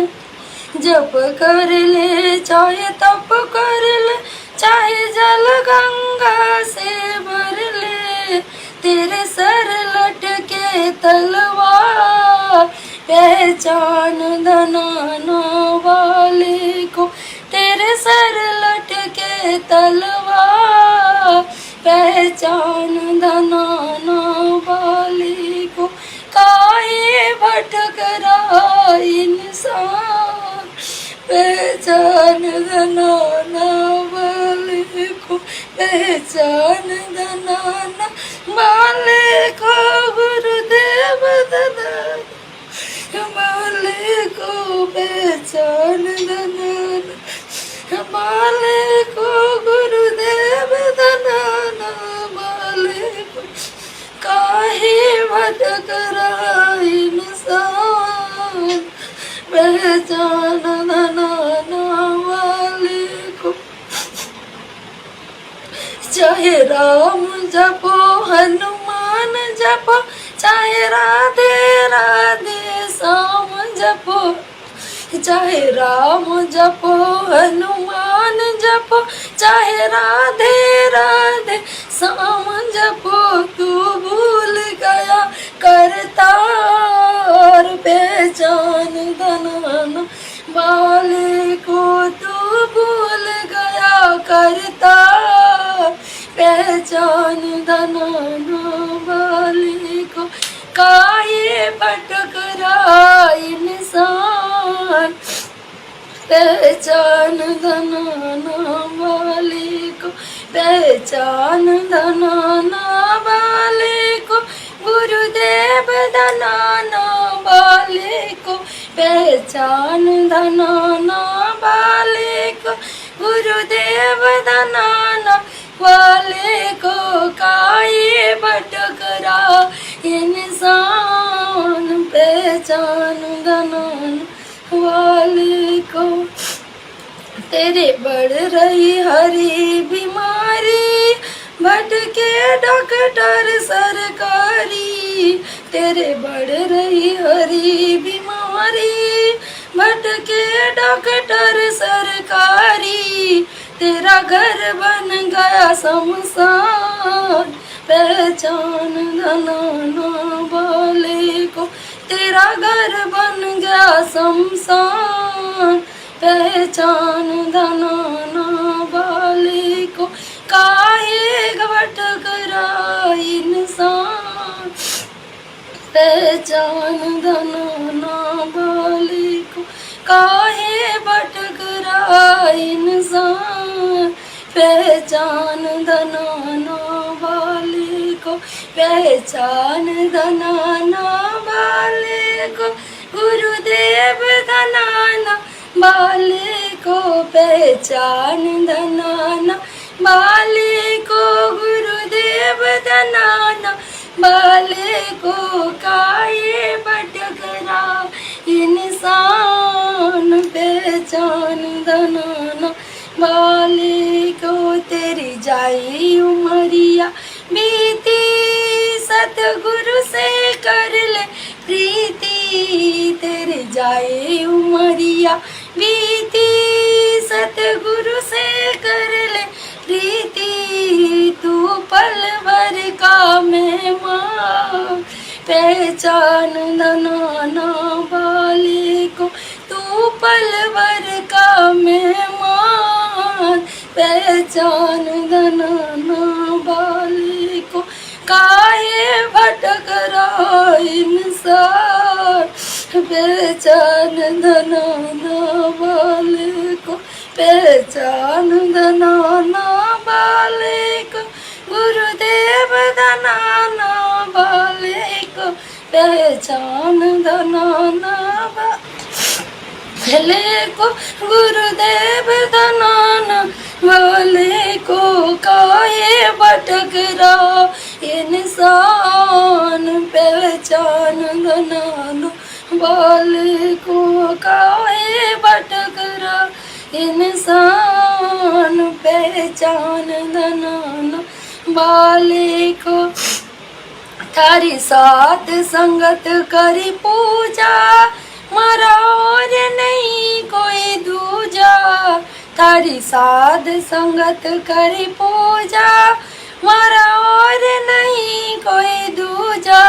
जप कर ले चाहे तप कर ले, चाहे जल गंगा से भर ले, तेरे सर लटके तलवार, पहचान धनाना वाले को, तेरे सर लटके तलवार, पहचान धनाना वाले को। काहे भटक रहा इंसान, पहचान धनाना वाले को, पहचान धनाना वाले को। गुरुदेव धनाना वाले को, पहचान धनाना वाले को। गुरुदेव धनाना वाले को। काहे भटक रहा इंसान, पहचान धनाना वाले को। चाहे राम जपो हनुमान जपो, चाहे राधे राधे श्याम जपो, चाहे राम जपो हनुमान जपो, चाहे राधे राधे श्याम जपो। तू भूल गया करतार, पहचान धनाना वाले को। तू भूल गया करतार, पहचान धनाना वाले को। काहे भटक रहा इंसान, पहचान धनाना वाले को, पहचान धनाना वाले को। गुरुदेव धनाना वाले को, पहचान धनाना वाले को। गुरुदेव धनाना वाले को। काहे भटक रहा इंसान, पहचान धनाना वाले को। तेरे बढ़ रही हरी बीमारी, भटके डॉक्टर सरकारी, तेरे बढ़ रही हरी बीमारी, भटके डॉक्टर सरकारी। तेरा घर बन गया शमशान, पहचान धनाना वाले को। तेरा घर बन गया शमशान, पहचान धनाना वाले को। काहे भटक रहा इंसान, पहचान धनाना वाले को। काहे भटक रहा इंसान, पहचान धनाना वाले को, पहचान धनाना वाले को। गुरुदेव धनाना वाले को, पहचान धनाना वाले को। गुरुदेव धनाना वाले को। काहे भटक रहा इंसान, पहचान धनाना वाले को। तेरी जाई उमरिया बीती, सतगुरु से कर ले प्रीति। तेरी जाई उमरिया बीती, सतगुरु से कर ले प्रीति। तू पल भर का मेहमान, पहचान धनाना वाले को। तू पल भर का मेहमान, पहचान धनाना वाले को। काहे भटक रहा इंसान, पहचान धनाना वाले को, पहचान धनाना वाले को। गुरुदेव धनाना वाले को, पहचान धनाना वाले को। गुरुदेव धनाना वाले को। काहे भटक रहा इंसान, पहचान धनाना वाले को। काहे भटक रहा इंसान, पहचान धनाना वाले को। थारी साथ संगत करी पूजा, मारा और नहीं कोई दूजा। तारी साध संगत करी पूजा, मारा और नहीं कोई दूजा।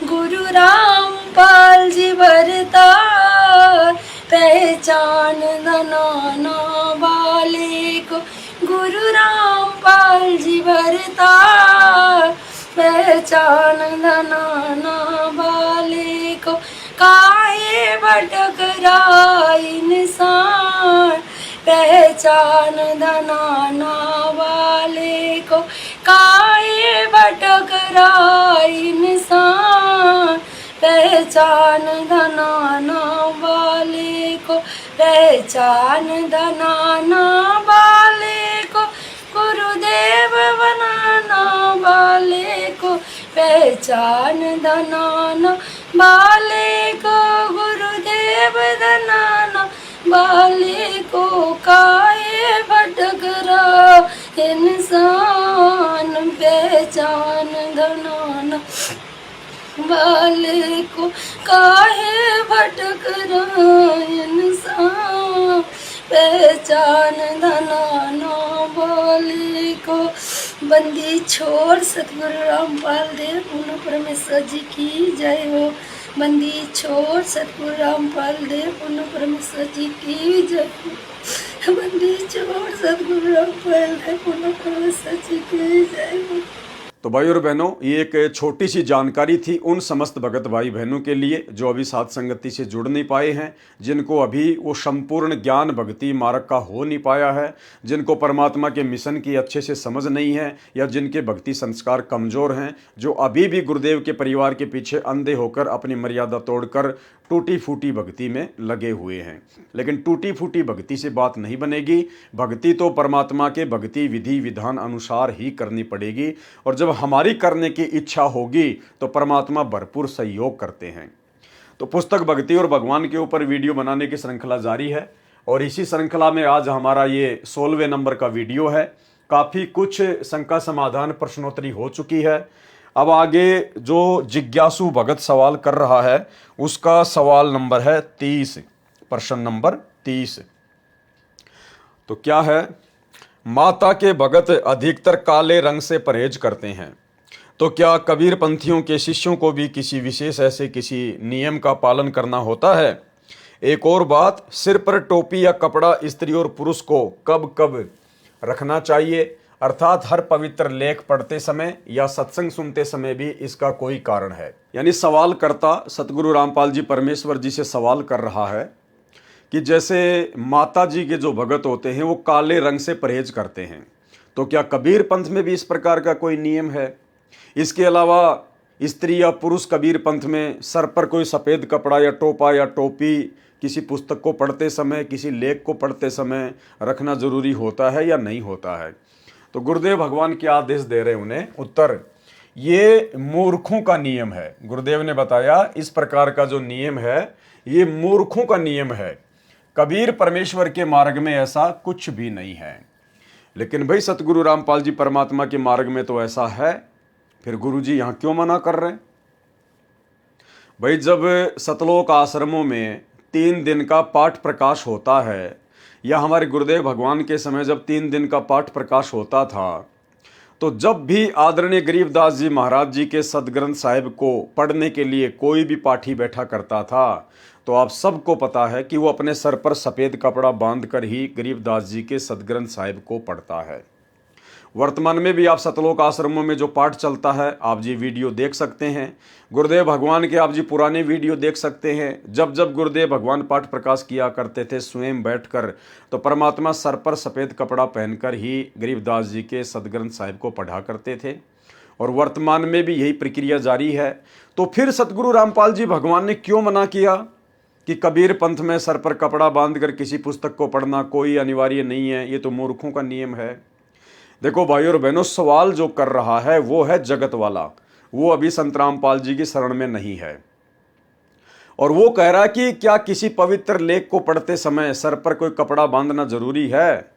गुरु रामपाल जी भरतार, पहचान धनाना वाले को। गुरु रामपाल जी भरतार, पहचान धनाना वाले को। काहे भटक रहा इंसान, पहचान धनाना वाले को। काहे भटक रहा इंसान, पहचान धनाना वाले को। पहचान धनाना वाले को, गुरुदेव बनाना वाले को। पहचान धनाना वाले को, गुरुदेव बनाना वाले को। काहे भटक रहा इंसान, पहचान धनाना वाले को। काहे भटक रहा इंसान, पहचान धनाना वाले को। बंदी छोड़ सतगुरु रामपाल देव पूर्ण परमेश्वर जी की जय हो। बंदी छोड़ सतगुरु रामपाल देव पूर्ण परमेश्वर जी की जय हो। बंदी छोड़ सतगुरु रामपाल देव पूर्ण परमेश्वर जी की जय हो। तो भाई और बहनों, ये एक छोटी सी जानकारी थी उन समस्त भगत भाई बहनों के लिए जो अभी साध संगति से जुड़ नहीं पाए हैं, जिनको अभी वो संपूर्ण ज्ञान भक्ति मार्ग का हो नहीं पाया है, जिनको परमात्मा के मिशन की अच्छे से समझ नहीं है, या जिनके भक्ति संस्कार कमज़ोर हैं, जो अभी भी गुरुदेव के परिवार के पीछे अंधे होकर अपनी मर्यादा तोड़कर टूटी फूटी भक्ति में लगे हुए हैं। लेकिन टूटी फूटी भक्ति से बात नहीं बनेगी। भक्ति तो परमात्मा के भक्ति विधि विधान अनुसार ही करनी पड़ेगी, और जब हमारी करने की इच्छा होगी तो परमात्मा भरपूर सहयोग करते हैं। तो पुस्तक भक्ति और भगवान के ऊपर वीडियो बनाने की श्रृंखला जारी है, और इसी श्रृंखला में आज हमारा ये 16वें नंबर का वीडियो है। काफ़ी कुछ शंका समाधान प्रश्नोत्तरी हो चुकी है। अब आगे जो जिज्ञासु भगत सवाल कर रहा है उसका सवाल नंबर है 30, प्रश्न नंबर 30। तो क्या है? माता के भगत अधिकतर काले रंग से परहेज करते हैं, तो क्या कबीर पंथियों के शिष्यों को भी किसी विशेष ऐसे किसी नियम का पालन करना होता है? एक और बात, सिर पर टोपी या कपड़ा स्त्री और पुरुष को कब कब रखना चाहिए, अर्थात हर पवित्र लेख पढ़ते समय या सत्संग सुनते समय भी इसका कोई कारण है? यानी सवाल करता सतगुरु रामपाल जी परमेश्वर जी से सवाल कर रहा है कि जैसे माता जी के जो भगत होते हैं वो काले रंग से परहेज करते हैं, तो क्या कबीर पंथ में भी इस प्रकार का कोई नियम है? इसके अलावा स्त्री या पुरुष कबीर पंथ में सर पर कोई सफ़ेद कपड़ा या टोपा या टोपी किसी पुस्तक को पढ़ते समय, किसी लेख को पढ़ते समय रखना जरूरी होता है या नहीं होता है? तो गुरुदेव भगवान क्या आदेश दे रहे हैं उन्हें? उत्तर, ये मूर्खों का नियम है। गुरुदेव ने बताया इस प्रकार का जो नियम है ये मूर्खों का नियम है। कबीर परमेश्वर के मार्ग में ऐसा कुछ भी नहीं है। लेकिन भाई सतगुरु रामपाल जी परमात्मा के मार्ग में तो ऐसा है, फिर गुरु जी यहाँ क्यों मना कर रहे हैं? भाई जब सतलोक आश्रमों में 3 दिन का पाठ प्रकाश होता है, या हमारे गुरुदेव भगवान के समय जब 3 दिन का पाठ प्रकाश होता था, तो जब भी आदरणीय गरीबदास जी महाराज जी के सदग्रंथ साहिब को पढ़ने के लिए कोई भी पाठी बैठा करता था, तो आप सबको पता है कि वो अपने सर पर सफ़ेद कपड़ा बांधकर ही गरीबदास जी के सदग्रंथ साहिब को पढ़ता है। वर्तमान में भी आप सतलोक आश्रमों में जो पाठ चलता है आप जी वीडियो देख सकते हैं। गुरुदेव भगवान के आप जी पुराने वीडियो देख सकते हैं। जब जब गुरुदेव भगवान पाठ प्रकाश किया करते थे स्वयं बैठकर, तो परमात्मा सर पर सफ़ेद कपड़ा पहनकर ही गरीबदास जी के सदग्रंथ साहिब को पढ़ा करते थे, और वर्तमान में भी यही प्रक्रिया जारी है। तो फिर सतगुरु रामपाल जी भगवान ने क्यों मना किया कि कबीर पंथ में सर पर कपड़ा बांधकर किसी पुस्तक को पढ़ना कोई अनिवार्य नहीं है, ये तो मूर्खों का नियम है? देखो भाई और बहनों, सवाल जो कर रहा है वो है जगत वाला, वो अभी संत रामपाल जी की शरण में नहीं है, और वो कह रहा है कि क्या किसी पवित्र लेख को पढ़ते समय सर पर कोई कपड़ा बांधना जरूरी है?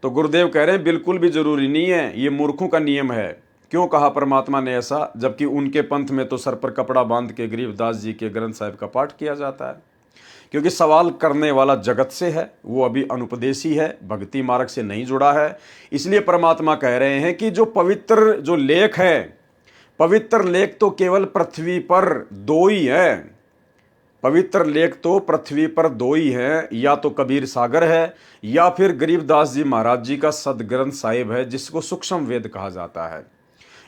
तो गुरुदेव कह रहे हैं बिल्कुल भी जरूरी नहीं है, ये मूर्खों का नियम है। क्यों कहा परमात्मा ने ऐसा, जबकि उनके पंथ में तो सर पर कपड़ा बांध के गरीबदास जी के ग्रंथ साहिब का पाठ किया जाता है? क्योंकि सवाल करने वाला जगत से है, वो अभी अनुपदेशी है, भक्ति मार्ग से नहीं जुड़ा है। इसलिए परमात्मा कह रहे हैं कि जो पवित्र जो लेख है, पवित्र लेख तो केवल पृथ्वी पर दो ही है। पवित्र लेख तो पृथ्वी पर दो ही है, या तो कबीर सागर है या फिर गरीबदास जी महाराज जी का सदग्रंथ साहिब है, जिसको सूक्ष्म वेद कहा जाता है।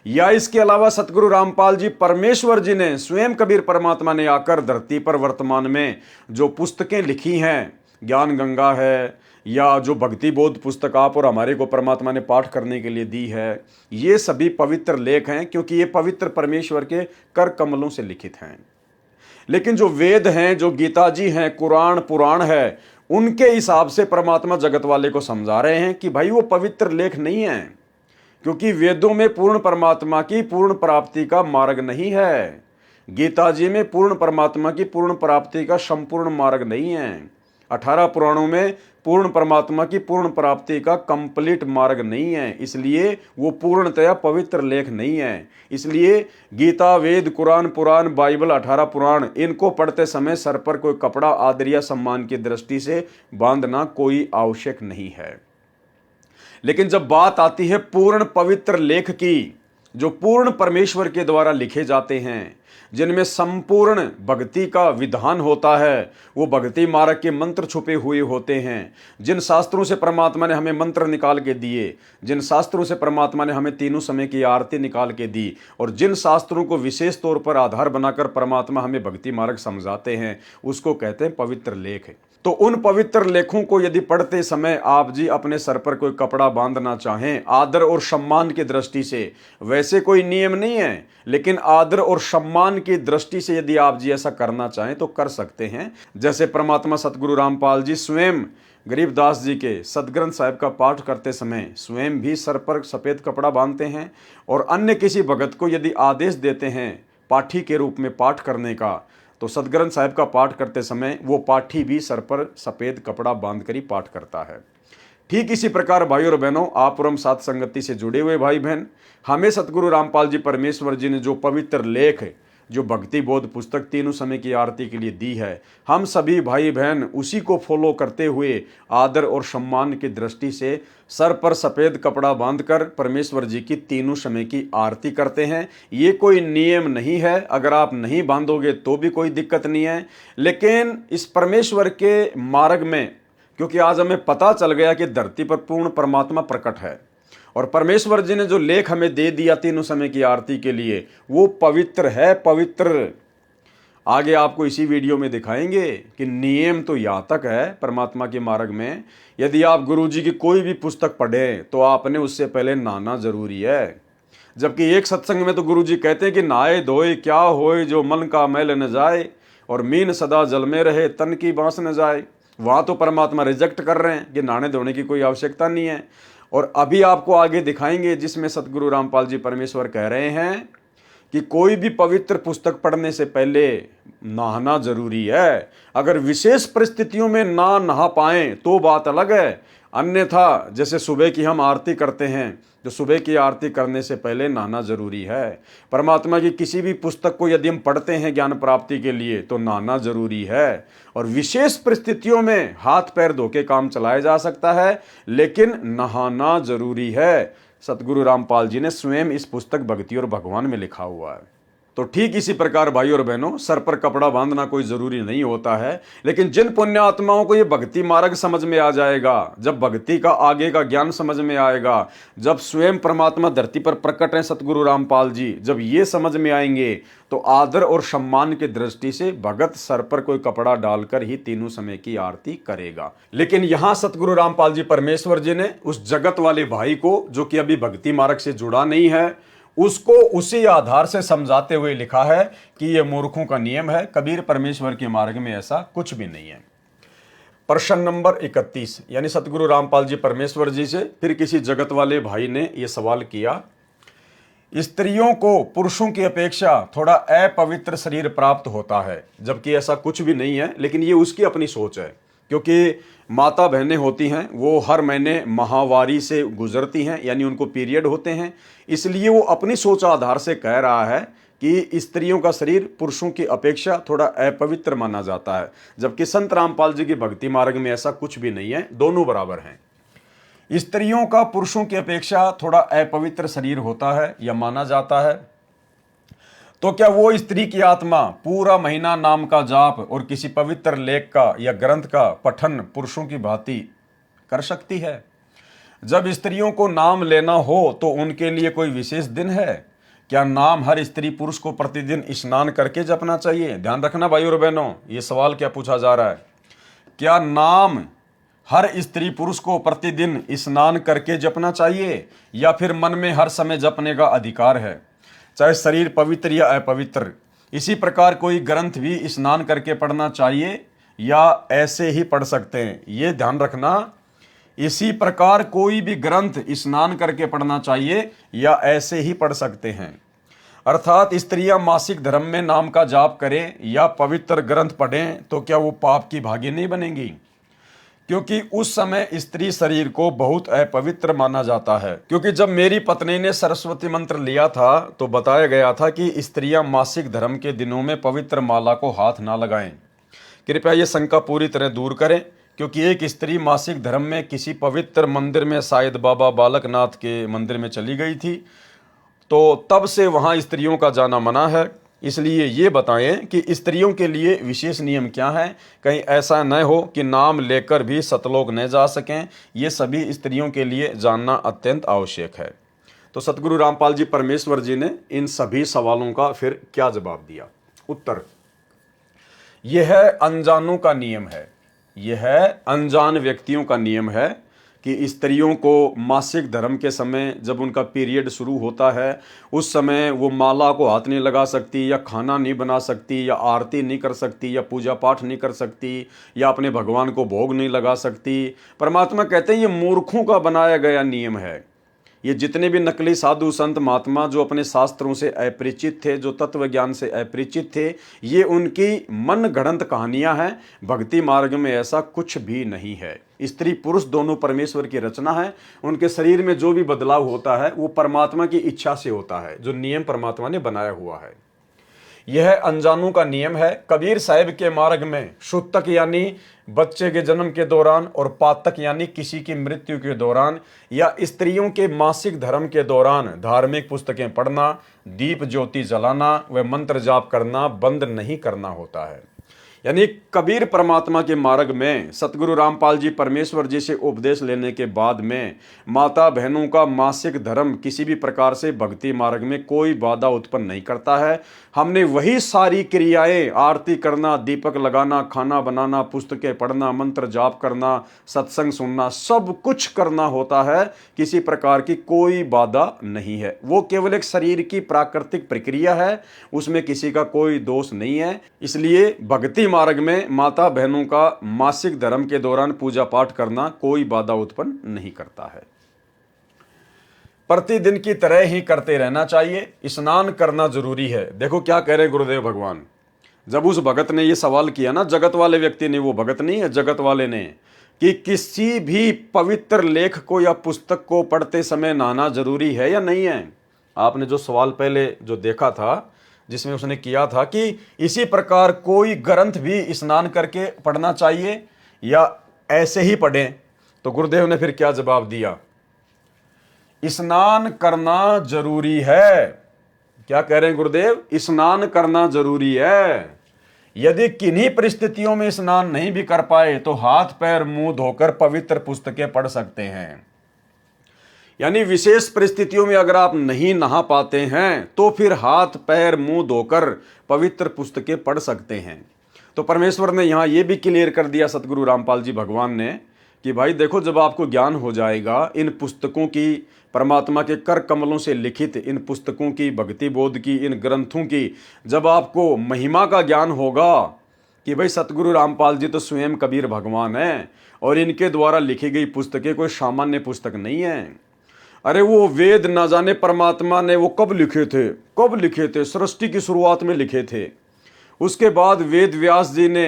या इसके अलावा सतगुरु रामपाल जी परमेश्वर जी ने स्वयं कबीर परमात्मा ने आकर धरती पर वर्तमान में जो पुस्तकें लिखी हैं, ज्ञान गंगा है या जो भक्ति बोध पुस्तक आप और हमारे को परमात्मा ने पाठ करने के लिए दी है, ये सभी पवित्र लेख हैं, क्योंकि ये पवित्र परमेश्वर के कर कमलों से लिखित हैं। लेकिन जो वेद हैं, जो गीता जी हैं, कुरान पुराण है, उनके हिसाब से परमात्मा जगत वाले को समझा रहे हैं कि भाई वो पवित्र लेख नहीं है, क्योंकि वेदों में पूर्ण परमात्मा की पूर्ण प्राप्ति का मार्ग नहीं है। गीता जी में पूर्ण परमात्मा की पूर्ण प्राप्ति का संपूर्ण मार्ग नहीं है। 18 पुराणों में पूर्ण परमात्मा की पूर्ण प्राप्ति का कंप्लीट मार्ग नहीं है, इसलिए वो पूर्णतया पवित्र लेख नहीं है। इसलिए गीता, वेद, कुरान, पुराण, बाइबल, 18 पुराण, इनको पढ़ते समय सर पर कोई कपड़ा आदर या सम्मान की दृष्टि से बांधना कोई आवश्यक नहीं है। लेकिन जब बात आती है पूर्ण पवित्र लेख की, जो पूर्ण परमेश्वर के द्वारा लिखे जाते हैं, जिनमें संपूर्ण भक्ति का विधान होता है, वो भक्ति मार्ग के मंत्र छुपे हुए होते हैं, जिन शास्त्रों से परमात्मा ने हमें मंत्र निकाल के दिए, जिन शास्त्रों से परमात्मा ने हमें तीनों समय की आरती निकाल के दी, और जिन शास्त्रों को विशेष तौर पर आधार बनाकर परमात्मा हमें भक्ति मार्ग समझाते हैं, उसको कहते हैं पवित्र लेख। तो उन पवित्र लेखों को यदि पढ़ते समय आप जी अपने सर पर कोई कपड़ा बांधना चाहें आदर और सम्मान की दृष्टि से, वैसे कोई नियम नहीं है, लेकिन आदर और सम्मान की दृष्टि से यदि आप जी ऐसा करना चाहें तो कर सकते हैं। जैसे परमात्मा सतगुरु रामपाल जी स्वयं गरीबदास जी के सदग्रंथ साहिब का पाठ करते समय स्वयं भी सर पर सफ़ेद कपड़ा बांधते हैं, और अन्य किसी भगत को यदि आदेश देते हैं पाठी के रूप में पाठ करने का, तो सदग्रंथ साहिब का पाठ करते समय वो पाठी भी सर पर सफ़ेद कपड़ा बांधकर ही पाठ करता है। ठीक इसी प्रकार भाई और बहनों, आप और हम साथ संगति से जुड़े हुए भाई बहन, हमें सतगुरु रामपाल जी परमेश्वर जी ने जो पवित्र लेख, जो भक्ति बोध पुस्तक तीनों समय की आरती के लिए दी है, हम सभी भाई बहन उसी को फॉलो करते हुए आदर और सम्मान की दृष्टि से सर पर सफ़ेद कपड़ा बांधकर परमेश्वर जी की तीनों समय की आरती करते हैं। ये कोई नियम नहीं है, अगर आप नहीं बांधोगे तो भी कोई दिक्कत नहीं है। लेकिन इस परमेश्वर के मार्ग में, क्योंकि आज हमें पता चल गया कि धरती पर पूर्ण परमात्मा प्रकट है, और परमेश्वर जी ने जो लेख हमें दे दिया तीनों समय की आरती के लिए, वो पवित्र है, पवित्र। आगे आपको इसी वीडियो में दिखाएंगे कि नियम तो यहाँ तक है परमात्मा के मार्ग में, यदि आप गुरु जी की कोई भी पुस्तक पढ़ें तो आपने उससे पहले नहाना जरूरी है। जबकि एक सत्संग में तो गुरु जी कहते हैं कि नहाए धोए क्या होए जो मन का मैल न जाए, और मीन सदा जल में रहे तन की बांस न जाए। वहाँ तो परमात्मा रिजेक्ट कर रहे हैं कि नहाने धोने की कोई आवश्यकता नहीं है। और अभी आपको आगे दिखाएंगे जिसमें सतगुरु रामपाल जी परमेश्वर कह रहे हैं कि कोई भी पवित्र पुस्तक पढ़ने से पहले नहाना जरूरी है। अगर विशेष परिस्थितियों में ना नहा पाएं तो बात अलग है, अन्यथा जैसे सुबह की हम आरती करते हैं, तो सुबह की आरती करने से पहले नहाना जरूरी है। परमात्मा की किसी भी पुस्तक को यदि हम पढ़ते हैं ज्ञान प्राप्ति के लिए तो नहाना जरूरी है। और विशेष परिस्थितियों में हाथ पैर धो के काम चलाया जा सकता है, लेकिन नहाना जरूरी है। सतगुरु रामपाल जी ने स्वयं इस पुस्तक भक्ति और भगवान में लिखा हुआ है। तो ठीक इसी प्रकार भाई और बहनों, सर पर कपड़ा बांधना कोई जरूरी नहीं होता है, लेकिन जिन पुण्य आत्माओं को ये भक्ति मार्ग समझ में आ जाएगा, जब भक्ति का आगे का ज्ञान समझ में आएगा, जब स्वयं परमात्मा धरती पर प्रकट है सतगुरु रामपाल जी, जब ये समझ में आएंगे तो आदर और सम्मान की दृष्टि से भगत सर पर कोई कपड़ा डालकर ही तीनों समय की आरती करेगा। लेकिन यहाँ सतगुरु रामपाल जी परमेश्वर जी ने उस जगत वाले भाई को, जो कि अभी भक्ति मार्ग से जुड़ा नहीं है, उसको उसी आधार से समझाते हुए लिखा है कि यह मूर्खों का नियम है, कबीर परमेश्वर के मार्ग में ऐसा कुछ भी नहीं है। प्रश्न नंबर 31, यानी सतगुरु रामपाल जी परमेश्वर जी से फिर किसी जगत वाले भाई ने यह सवाल किया, स्त्रियों को पुरुषों की अपेक्षा थोड़ा अपवित्र शरीर प्राप्त होता है, जबकि ऐसा कुछ भी नहीं है, लेकिन ये उसकी अपनी सोच है। क्योंकि माता बहनें होती हैं, वो हर महीने माहवारी से गुजरती हैं, यानी उनको पीरियड होते हैं, इसलिए वो अपनी सोच आधार से कह रहा है कि स्त्रियों का शरीर पुरुषों की अपेक्षा थोड़ा अपवित्र माना जाता है, जबकि संत रामपाल जी की भक्ति मार्ग में ऐसा कुछ भी नहीं है, दोनों बराबर हैं। स्त्रियों का पुरुषों की अपेक्षा थोड़ा अपवित्र शरीर होता है या माना जाता है, तो क्या वो स्त्री की आत्मा पूरा महीना नाम का जाप और किसी पवित्र लेख का या ग्रंथ का पठन पुरुषों की भांति कर सकती है? जब स्त्रियों को नाम लेना हो तो उनके लिए कोई विशेष दिन है? क्या नाम हर स्त्री पुरुष को प्रतिदिन स्नान करके जपना चाहिए? ध्यान रखना भाई और बहनों, ये सवाल क्या पूछा जा रहा है। क्या नाम हर स्त्री पुरुष को प्रतिदिन स्नान करके जपना चाहिए या फिर मन में हर समय जपने का अधिकार है, चाहे शरीर पवित्र या अपवित्र? इसी प्रकार कोई ग्रंथ भी स्नान करके पढ़ना चाहिए या ऐसे ही पढ़ सकते हैं? ये ध्यान रखना, इसी प्रकार कोई भी ग्रंथ स्नान करके पढ़ना चाहिए या ऐसे ही पढ़ सकते हैं। अर्थात स्त्रियां मासिक धर्म में नाम का जाप करें या पवित्र ग्रंथ पढ़ें तो क्या वो पाप की भागी नहीं बनेंगी? क्योंकि उस समय स्त्री शरीर को बहुत अपवित्र माना जाता है। क्योंकि जब मेरी पत्नी ने सरस्वती मंत्र लिया था तो बताया गया था कि स्त्रियां मासिक धर्म के दिनों में पवित्र माला को हाथ ना लगाएं। कृपया ये शंका पूरी तरह दूर करें, क्योंकि एक स्त्री मासिक धर्म में किसी पवित्र मंदिर में, शायद बाबा बालकनाथ के मंदिर में चली गई थी, तो तब से वहाँ स्त्रियों का जाना मना है। इसलिए ये बताएं कि स्त्रियों के लिए विशेष नियम क्या हैं, कहीं ऐसा न हो कि नाम लेकर भी सतलोक न जा सकें। ये सभी स्त्रियों के लिए जानना अत्यंत आवश्यक है। तो सतगुरु रामपाल जी परमेश्वर जी ने इन सभी सवालों का फिर क्या जवाब दिया? उत्तर, यह अनजानों का नियम है, यह अनजान व्यक्तियों का नियम है कि स्त्रियों को मासिक धर्म के समय जब उनका पीरियड शुरू होता है उस समय वो माला को हाथ नहीं लगा सकती, या खाना नहीं बना सकती, या आरती नहीं कर सकती, या पूजा पाठ नहीं कर सकती, या अपने भगवान को भोग नहीं लगा सकती। परमात्मा कहते हैं ये मूर्खों का बनाया गया नियम है। ये जितने भी नकली साधु संत महात्मा जो अपने शास्त्रों से अपरिचित थे, जो तत्व ज्ञान से अपरिचित थे, ये उनकी मन गढ़ंत कहानियां हैं। भक्ति मार्ग में ऐसा कुछ भी नहीं है। स्त्री पुरुष दोनों परमेश्वर की रचना है। उनके शरीर में जो भी बदलाव होता है वो परमात्मा की इच्छा से होता है, जो नियम परमात्मा ने बनाया हुआ है। यह अनजानों का नियम है। कबीर साहिब के मार्ग में शुतक यानी बच्चे के जन्म के दौरान और पातक यानी किसी की मृत्यु के दौरान या स्त्रियों के मासिक धर्म के दौरान धार्मिक पुस्तकें पढ़ना, दीप ज्योति जलाना व मंत्र जाप करना बंद नहीं करना होता है। यानी कबीर परमात्मा के मार्ग में सतगुरु रामपाल जी परमेश्वर जी से उपदेश लेने के बाद में माता बहनों का मासिक धर्म किसी भी प्रकार से भक्ति मार्ग में कोई बाधा उत्पन्न नहीं करता है। हमने वही सारी क्रियाएं, आरती करना, दीपक लगाना, खाना बनाना, पुस्तकें पढ़ना, मंत्र जाप करना, सत्संग सुनना, सब कुछ करना होता है। किसी प्रकार की कोई बाधा नहीं है। वो केवल एक शरीर की प्राकृतिक प्रक्रिया है, उसमें किसी का कोई दोष नहीं है। इसलिए भक्ति मार्ग में माता बहनों का मासिक धर्म के दौरान पूजा पाठ करना कोई बाधा उत्पन्न नहीं करता है। प्रतिदिन की तरह ही करते रहना चाहिए। स्नान करना जरूरी है। देखो क्या कह रहे गुरुदेव भगवान। जब उस भगत ने ये सवाल किया ना, जगत वाले व्यक्ति ने, वो भगत नहीं है, जगत वाले ने, कि किसी भी पवित्र लेख को या पुस्तक को पढ़ते समय नहाना जरूरी है या नहीं है। आपने जो सवाल पहले जो देखा था, जिसमें उसने किया था कि इसी प्रकार कोई ग्रंथ भी स्नान करके पढ़ना चाहिए या ऐसे ही पढ़ें, तो गुरुदेव ने फिर क्या जवाब दिया? स्नान करना जरूरी है। क्या कह रहे हैं गुरुदेव? स्नान करना जरूरी है। यदि किन्हीं परिस्थितियों में स्नान नहीं भी कर पाए तो हाथ पैर मुंह धोकर पवित्र पुस्तकें पढ़ सकते हैं। यानी विशेष परिस्थितियों में अगर आप नहीं नहा पाते हैं तो फिर हाथ पैर मुंह धोकर पवित्र पुस्तकें पढ़ सकते हैं। तो परमेश्वर ने यहाँ ये भी क्लियर कर दिया, सतगुरु रामपाल जी भगवान ने, कि भाई देखो, जब आपको ज्ञान हो जाएगा इन पुस्तकों की, परमात्मा के कर कमलों से लिखित इन पुस्तकों की, भक्ति बोध की, इन ग्रंथों की, जब आपको महिमा का ज्ञान होगा कि भाई सतगुरु रामपाल जी तो स्वयं कबीर भगवान हैं और इनके द्वारा लिखी गई पुस्तकें कोई सामान्य पुस्तक नहीं है। अरे वो वेद ना जाने परमात्मा ने वो कब लिखे थे? सृष्टि की शुरुआत में लिखे थे। उसके बाद वेद व्यास जी ने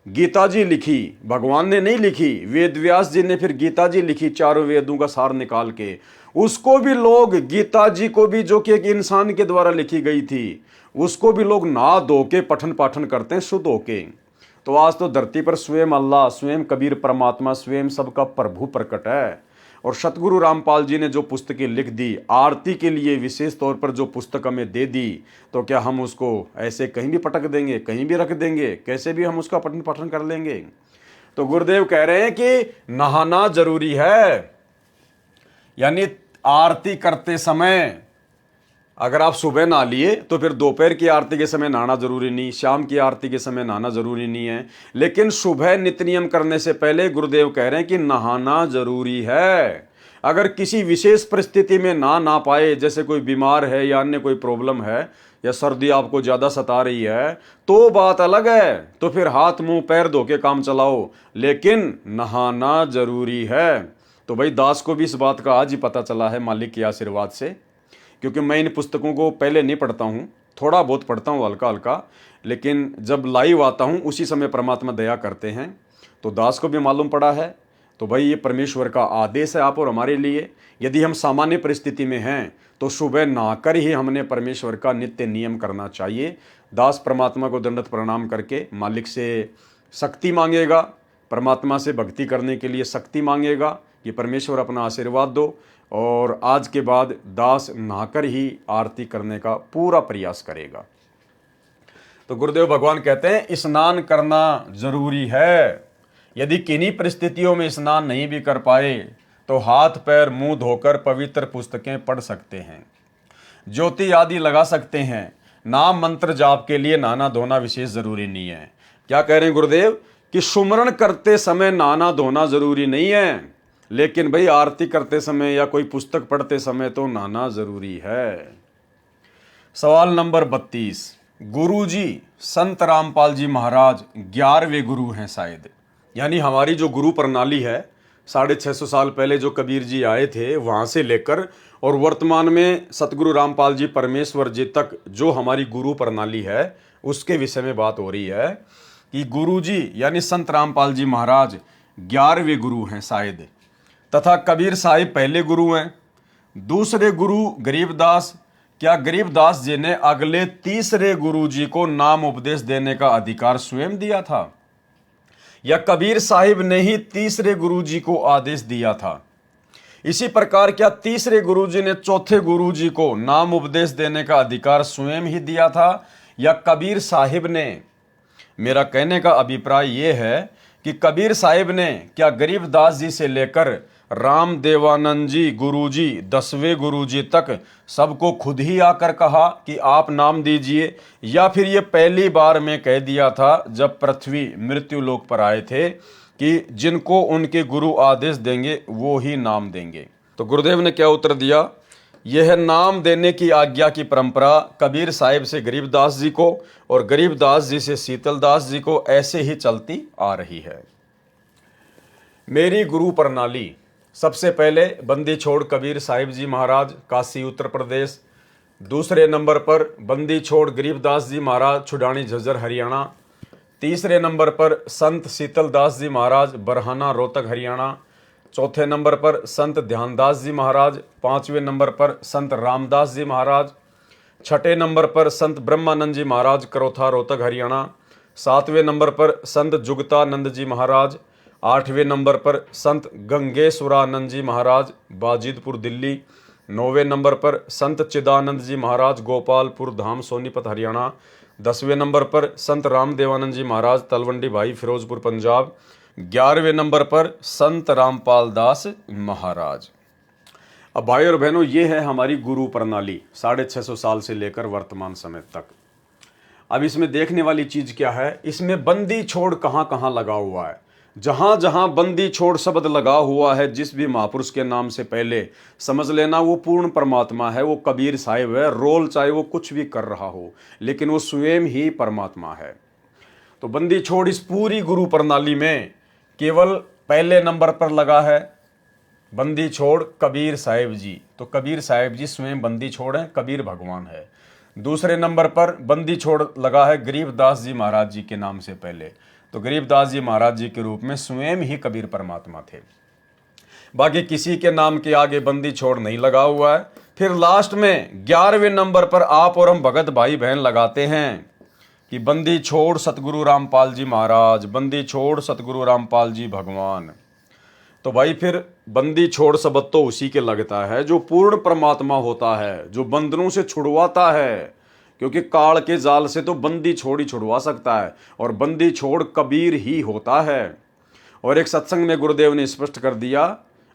गीता जी लिखी, भगवान ने नहीं लिखी, वेद व्यास जी ने फिर गीता जी लिखी, चारों वेदों का सार निकाल के। उसको भी लोग, गीता जी को भी जो कि एक इंसान के द्वारा लिखी गई थी, उसको भी लोग नहा धो के पठन पाठन करते हैं शुद्ध होके। तो आज तो धरती पर स्वयं अल्लाह, स्वयं कबीर परमात्मा, स्वयं सबका प्रभु प्रकट है। और सतगुरु रामपाल जी ने जो पुस्तकें लिख दी, आरती के लिए विशेष तौर पर जो पुस्तक हमें दे दी, तो क्या हम उसको ऐसे कहीं भी पटक देंगे, कहीं भी रख देंगे, कैसे भी हम उसका पठन पाठन कर लेंगे? तो गुरुदेव कह रहे हैं कि नहाना जरूरी है। यानी आरती करते समय अगर आप सुबह नहा लिए तो फिर दोपहर की आरती के समय नहाना जरूरी नहीं, शाम की आरती के समय नहाना जरूरी नहीं है। लेकिन सुबह नित्य नियम करने से पहले गुरुदेव कह रहे हैं कि नहाना जरूरी है। अगर किसी विशेष परिस्थिति में ना पाए, जैसे कोई बीमार है या अन्य कोई प्रॉब्लम है, या सर्दी आपको ज्यादा सता रही है, तो बात अलग है, तो फिर हाथ मुंह पैर धो के काम चलाओ, लेकिन नहाना जरूरी है। तो भाई दास को भी इस बात का आज ही पता चला है मालिक के आशीर्वाद से, क्योंकि मैं इन पुस्तकों को पहले नहीं पढ़ता हूँ, थोड़ा बहुत पढ़ता हूँ हल्का हल्का, लेकिन जब लाइव आता हूँ उसी समय परमात्मा दया करते हैं। तो दास को भी मालूम पड़ा है। तो भाई ये परमेश्वर का आदेश है आप और हमारे लिए। यदि हम सामान्य परिस्थिति में हैं तो सुबह नहाकर ही हमने परमेश्वर का नित्य नियम करना चाहिए। दास परमात्मा को दंडवत प्रणाम करके मालिक से शक्ति मांगेगा, परमात्मा से भक्ति करने के लिए शक्ति मांगेगा कि परमेश्वर अपना आशीर्वाद दो। और आज के बाद दास नहाकर ही आरती करने का पूरा प्रयास करेगा। तो गुरुदेव भगवान कहते हैं स्नान करना जरूरी है। यदि किन्हीं परिस्थितियों में स्नान नहीं भी कर पाए तो हाथ पैर मुंह धोकर पवित्र पुस्तकें पढ़ सकते हैं, ज्योति आदि लगा सकते हैं। नाम मंत्र जाप के लिए नहाना धोना विशेष जरूरी नहीं है। क्या कह रहे हैं गुरुदेव कि सुमरण करते समय नहाना धोना जरूरी नहीं है, लेकिन भाई आरती करते समय या कोई पुस्तक पढ़ते समय तो नहाना जरूरी है। सवाल नंबर 32, गुरुजी संत रामपाल जी महाराज 11वें गुरु हैं शायद। यानी हमारी जो गुरु प्रणाली है, 650 साल पहले जो कबीर जी आए थे वहां से लेकर और वर्तमान में सतगुरु रामपाल जी परमेश्वर जी तक जो हमारी गुरु प्रणाली है, उसके विषय में बात हो रही है कि गुरुजी यानी संत रामपाल जी महाराज 11वें गुरु हैं शायद, तथा कबीर साहिब पहले गुरु हैं। दूसरे गुरु गरीबदास, क्या गरीबदास जी ने अगले तीसरे गुरु जी को नाम उपदेश देने का अधिकार स्वयं दिया था, या कबीर साहिब ने ही तीसरे गुरु जी को आदेश दिया था? इसी प्रकार क्या तीसरे गुरु जी ने चौथे गुरु जी को नाम उपदेश देने का अधिकार स्वयं ही दिया था, या कबीर साहिब ने? मेरा कहने का अभिप्राय यह है कि कबीर साहिब ने क्या गरीबदास जी से लेकर राम देवानंद जी गुरुजी 10वें गुरुजी तक सबको खुद ही आकर कहा कि आप नाम दीजिए, या फिर ये पहली बार में कह दिया था जब पृथ्वी मृत्यु लोक पर आए थे कि जिनको उनके गुरु आदेश देंगे वो ही नाम देंगे? तो गुरुदेव ने क्या उत्तर दिया, यह नाम देने की आज्ञा की परंपरा कबीर साहिब से गरीबदास जी को और गरीबदास जी से शीतलदास जी को ऐसे ही चलती आ रही है। मेरी गुरु प्रणाली, सबसे पहले बंदी छोड़ कबीर साहिब जी महाराज काशी उत्तर प्रदेश, दूसरे नंबर पर बंदी छोड़ गरीबदास जी महाराज छुडानी झज्जर हरियाणा, तीसरे नंबर पर संत शीतलदास जी महाराज बरहाना रोहतक हरियाणा, चौथे नंबर पर संत ध्यानदास जी महाराज, पांचवें नंबर पर संत रामदास जी महाराज, छठे नंबर पर संत ब्रह्मानंद जी महाराज करोथा रोहतक हरियाणा, सातवें नंबर पर संत जुगतानंद जी महाराज, आठवें नंबर पर संत गंगेश्वरानंद जी महाराज बाजिदपुर दिल्ली, नौवें नंबर पर संत चिदानंद जी महाराज गोपालपुर धाम सोनीपत हरियाणा, 10वें नंबर पर संत रामदेवानंद जी महाराज तलवंडी भाई फिरोजपुर पंजाब, 11वें नंबर पर संत रामपाल दास महाराज। अब भाई और बहनों, ये है हमारी गुरु प्रणाली 650 साल से लेकर वर्तमान समय तक। अब इसमें देखने वाली चीज क्या है, इसमें बंदी छोड़ कहाँ कहाँ लगा हुआ है। जहां जहां बंदी छोड़ शब्द लगा हुआ है जिस भी महापुरुष के नाम से पहले, समझ लेना वो पूर्ण परमात्मा है, वो कबीर साहिब है। रोल चाहे वो कुछ भी कर रहा हो, लेकिन वो स्वयं ही परमात्मा है। तो बंदी छोड़ इस पूरी गुरु प्रणाली में केवल पहले नंबर पर लगा है बंदी छोड़ कबीर साहिब जी। तो कबीर साहिब जी स्वयं बंदी छोड़ हैं, कबीर भगवान है। दूसरे नंबर पर बंदी छोड़ लगा है गरीबदास जी महाराज जी के नाम से पहले। तो गरीबदास जी महाराज जी के रूप में स्वयं ही कबीर परमात्मा थे। बाकी किसी के नाम के आगे बंदी छोड़ नहीं लगा हुआ है। फिर लास्ट में 11वें नंबर पर आप और हम भगत भाई बहन लगाते हैं कि बंदी छोड़ सतगुरु रामपाल जी महाराज, बंदी छोड़ सतगुरु रामपाल जी भगवान। तो भाई फिर बंदी छोड़ शब्द तो उसी के लगता है जो पूर्ण परमात्मा होता है, जो बंधनों से छुड़वाता है, क्योंकि काल के जाल से तो बंदी छोड़ ही छुड़वा सकता है और बंदी छोड़ कबीर ही होता है। और एक सत्संग में गुरुदेव ने स्पष्ट कर दिया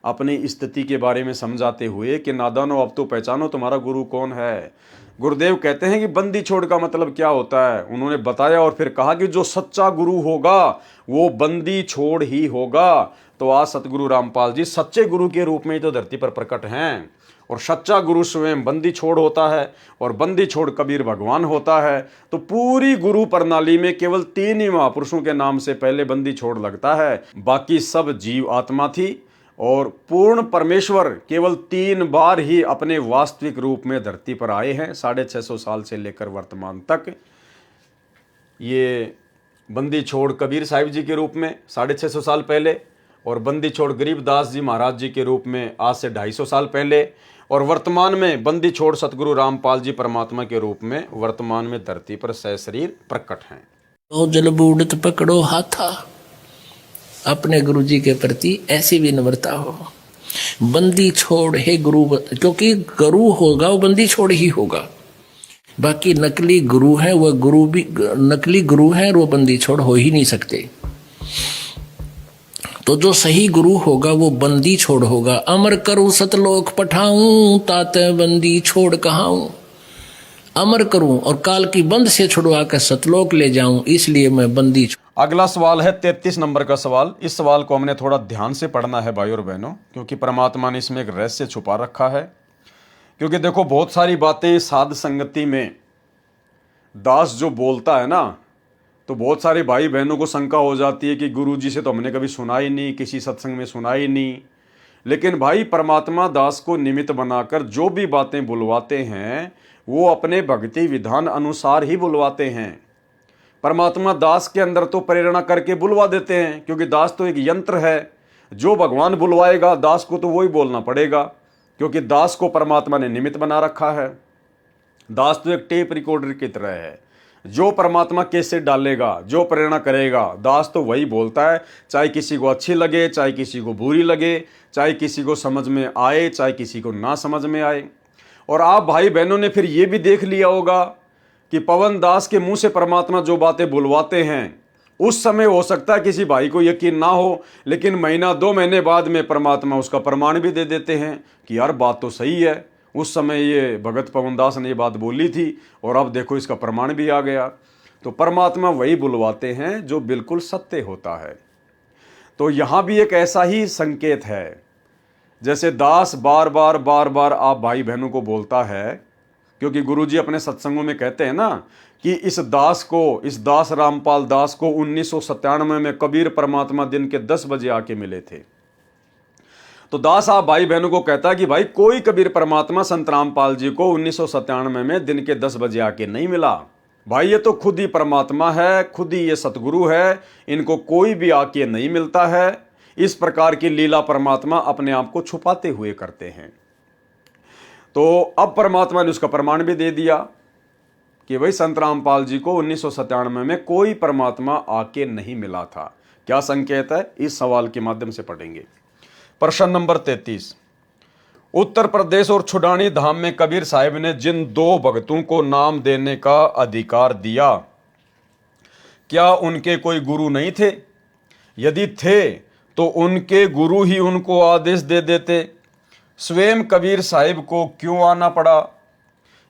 अपनी स्थिति के बारे में समझाते हुए कि नादानो अब तो पहचानो तुम्हारा गुरु कौन है। गुरुदेव कहते हैं कि बंदी छोड़ का मतलब क्या होता है, उन्होंने बताया और फिर कहा कि जो सच्चा गुरु होगा वो बंदी छोड़ ही होगा। तो आज सतगुरु रामपाल जी सच्चे गुरु के रूप में ही तो धरती पर प्रकट हैं और सच्चा गुरु स्वयं बंदी छोड़ होता है और बंदी छोड़ कबीर भगवान होता है। तो पूरी गुरु प्रणाली में केवल 3 ही महापुरुषों के नाम से पहले बंदी छोड़ लगता है, बाकी सब जीव आत्मा थी और पूर्ण परमेश्वर केवल 3 बार ही अपने वास्तविक रूप में धरती पर आए हैं 650 साल से लेकर वर्तमान तक। ये बंदी छोड़ कबीर साहिब जी के रूप में 650 साल पहले और बंदी छोड़ गरीबदास जी महाराज जी के रूप में आज से 250 साल पहले और वर्तमान में बंदी छोड़ सतगुरु रामपाल जी परमात्मा के रूप में वर्तमान में धरती पर सशरीर प्रकट हैं। तो जल बूढ़त पकड़ो हाथा, अपने गुरु जी के प्रति ऐसी विनम्रता हो। बंदी छोड़ हे गुरु, क्योंकि गुरु होगा वो बंदी छोड़ ही होगा। बाकी नकली गुरु है, वह गुरु भी नकली गुरु है और वो बंदी छोड़ हो ही नहीं सकते। तो जो सही गुरु होगा वो बंदी छोड़ होगा। अमर करूं सतलोक पठाऊं, ताते बंदी छोड़ कहाऊं। अमर करूं और काल की बंद से छुड़वा कर सतलोक ले जाऊं, इसलिए मैं बंदी। अगला सवाल है 33 नंबर का सवाल। इस सवाल को हमने थोड़ा ध्यान से पढ़ना है भाई और बहनों, क्योंकि परमात्मा ने इसमें एक रहस्य छुपा रखा है। क्योंकि देखो बहुत सारी बातें साध संगति में दास जो बोलता है ना, तो बहुत सारे भाई बहनों को शंका हो जाती है कि गुरु जी से तो हमने कभी सुना ही नहीं, किसी सत्संग में सुना ही नहीं। लेकिन भाई परमात्मा दास को निमित्त बनाकर जो भी बातें बुलवाते हैं वो अपने भक्ति विधान अनुसार ही बुलवाते हैं। परमात्मा दास के अंदर तो प्रेरणा करके बुलवा देते हैं, क्योंकि दास तो एक यंत्र है। जो भगवान बुलवाएगा दास को तो वही बोलना पड़ेगा, क्योंकि दास को परमात्मा ने निमित्त बना रखा है। दास तो एक टेप रिकॉर्डर की तरह है, जो परमात्मा कैसे डालेगा, जो प्रेरणा करेगा दास तो वही बोलता है, चाहे किसी को अच्छी लगे, चाहे किसी को बुरी लगे, चाहे किसी को समझ में आए, चाहे किसी को ना समझ में आए। और आप भाई बहनों ने फिर ये भी देख लिया होगा कि पवन दास के मुंह से परमात्मा जो बातें बुलवाते हैं उस समय हो सकता है किसी भाई को यकीन ना हो, लेकिन महीना 2 महीने बाद में परमात्मा उसका प्रमाण भी दे देते हैं कि यार बात तो सही है, उस समय ये भगत पवन दास ने ये बात बोली थी और अब देखो इसका प्रमाण भी आ गया। तो परमात्मा वही बुलवाते हैं जो बिल्कुल सत्य होता है। तो यहाँ भी एक ऐसा ही संकेत है, जैसे दास बार बार आप भाई बहनों को बोलता है, क्योंकि गुरुजी अपने सत्संगों में कहते हैं ना कि इस दास रामपाल दास को 1997 में कबीर परमात्मा दिन के 10 बजे आके मिले थे। तो दास आप भाई बहनों को कहता है कि भाई कोई कबीर परमात्मा संत रामपाल जी को 1997 में दिन के 10 बजे आके नहीं मिला। भाई ये तो खुद ही परमात्मा है, खुद ही ये सतगुरु है, इनको कोई भी आके नहीं मिलता है। इस प्रकार की लीला परमात्मा अपने आप को छुपाते हुए करते हैं। तो अब परमात्मा ने उसका प्रमाण भी दे दिया कि भाई संत रामपाल जी को 1997 में कोई परमात्मा आके नहीं मिला था। क्या संकेत है, इस सवाल के माध्यम से पढ़ेंगे। प्रश्न नंबर 33, उत्तर प्रदेश और छुडानी धाम में कबीर साहिब ने जिन 2 भक्तों को नाम देने का अधिकार दिया, क्या उनके कोई गुरु नहीं थे? यदि थे तो उनके गुरु ही उनको आदेश दे देते, स्वयं कबीर साहिब को क्यों आना पड़ा?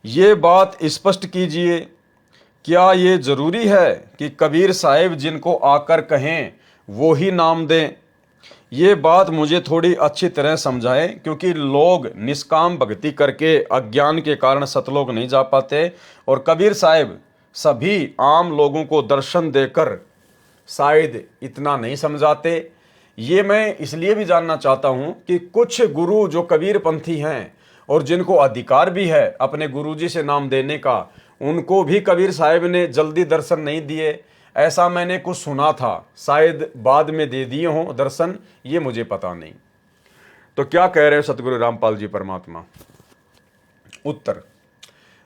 ये बात स्पष्ट कीजिए। क्या ये जरूरी है कि कबीर साहिब जिनको आकर कहें वो ही नाम दें? ये बात मुझे थोड़ी अच्छी तरह समझाएं, क्योंकि लोग निष्काम भक्ति करके अज्ञान के कारण सतलोक नहीं जा पाते और कबीर साहिब सभी आम लोगों को दर्शन देकर शायद इतना नहीं समझाते। ये मैं इसलिए भी जानना चाहता हूँ कि कुछ गुरु जो कबीर पंथी हैं और जिनको अधिकार भी है अपने गुरुजी से नाम देने का, उनको भी कबीर साहिब ने जल्दी दर्शन नहीं दिए। ऐसा मैंने कुछ सुना था, शायद बाद में दे दिए हों दर्शन, ये मुझे पता नहीं। तो क्या कह रहे हैं सतगुरु रामपाल जी परमात्मा? उत्तर,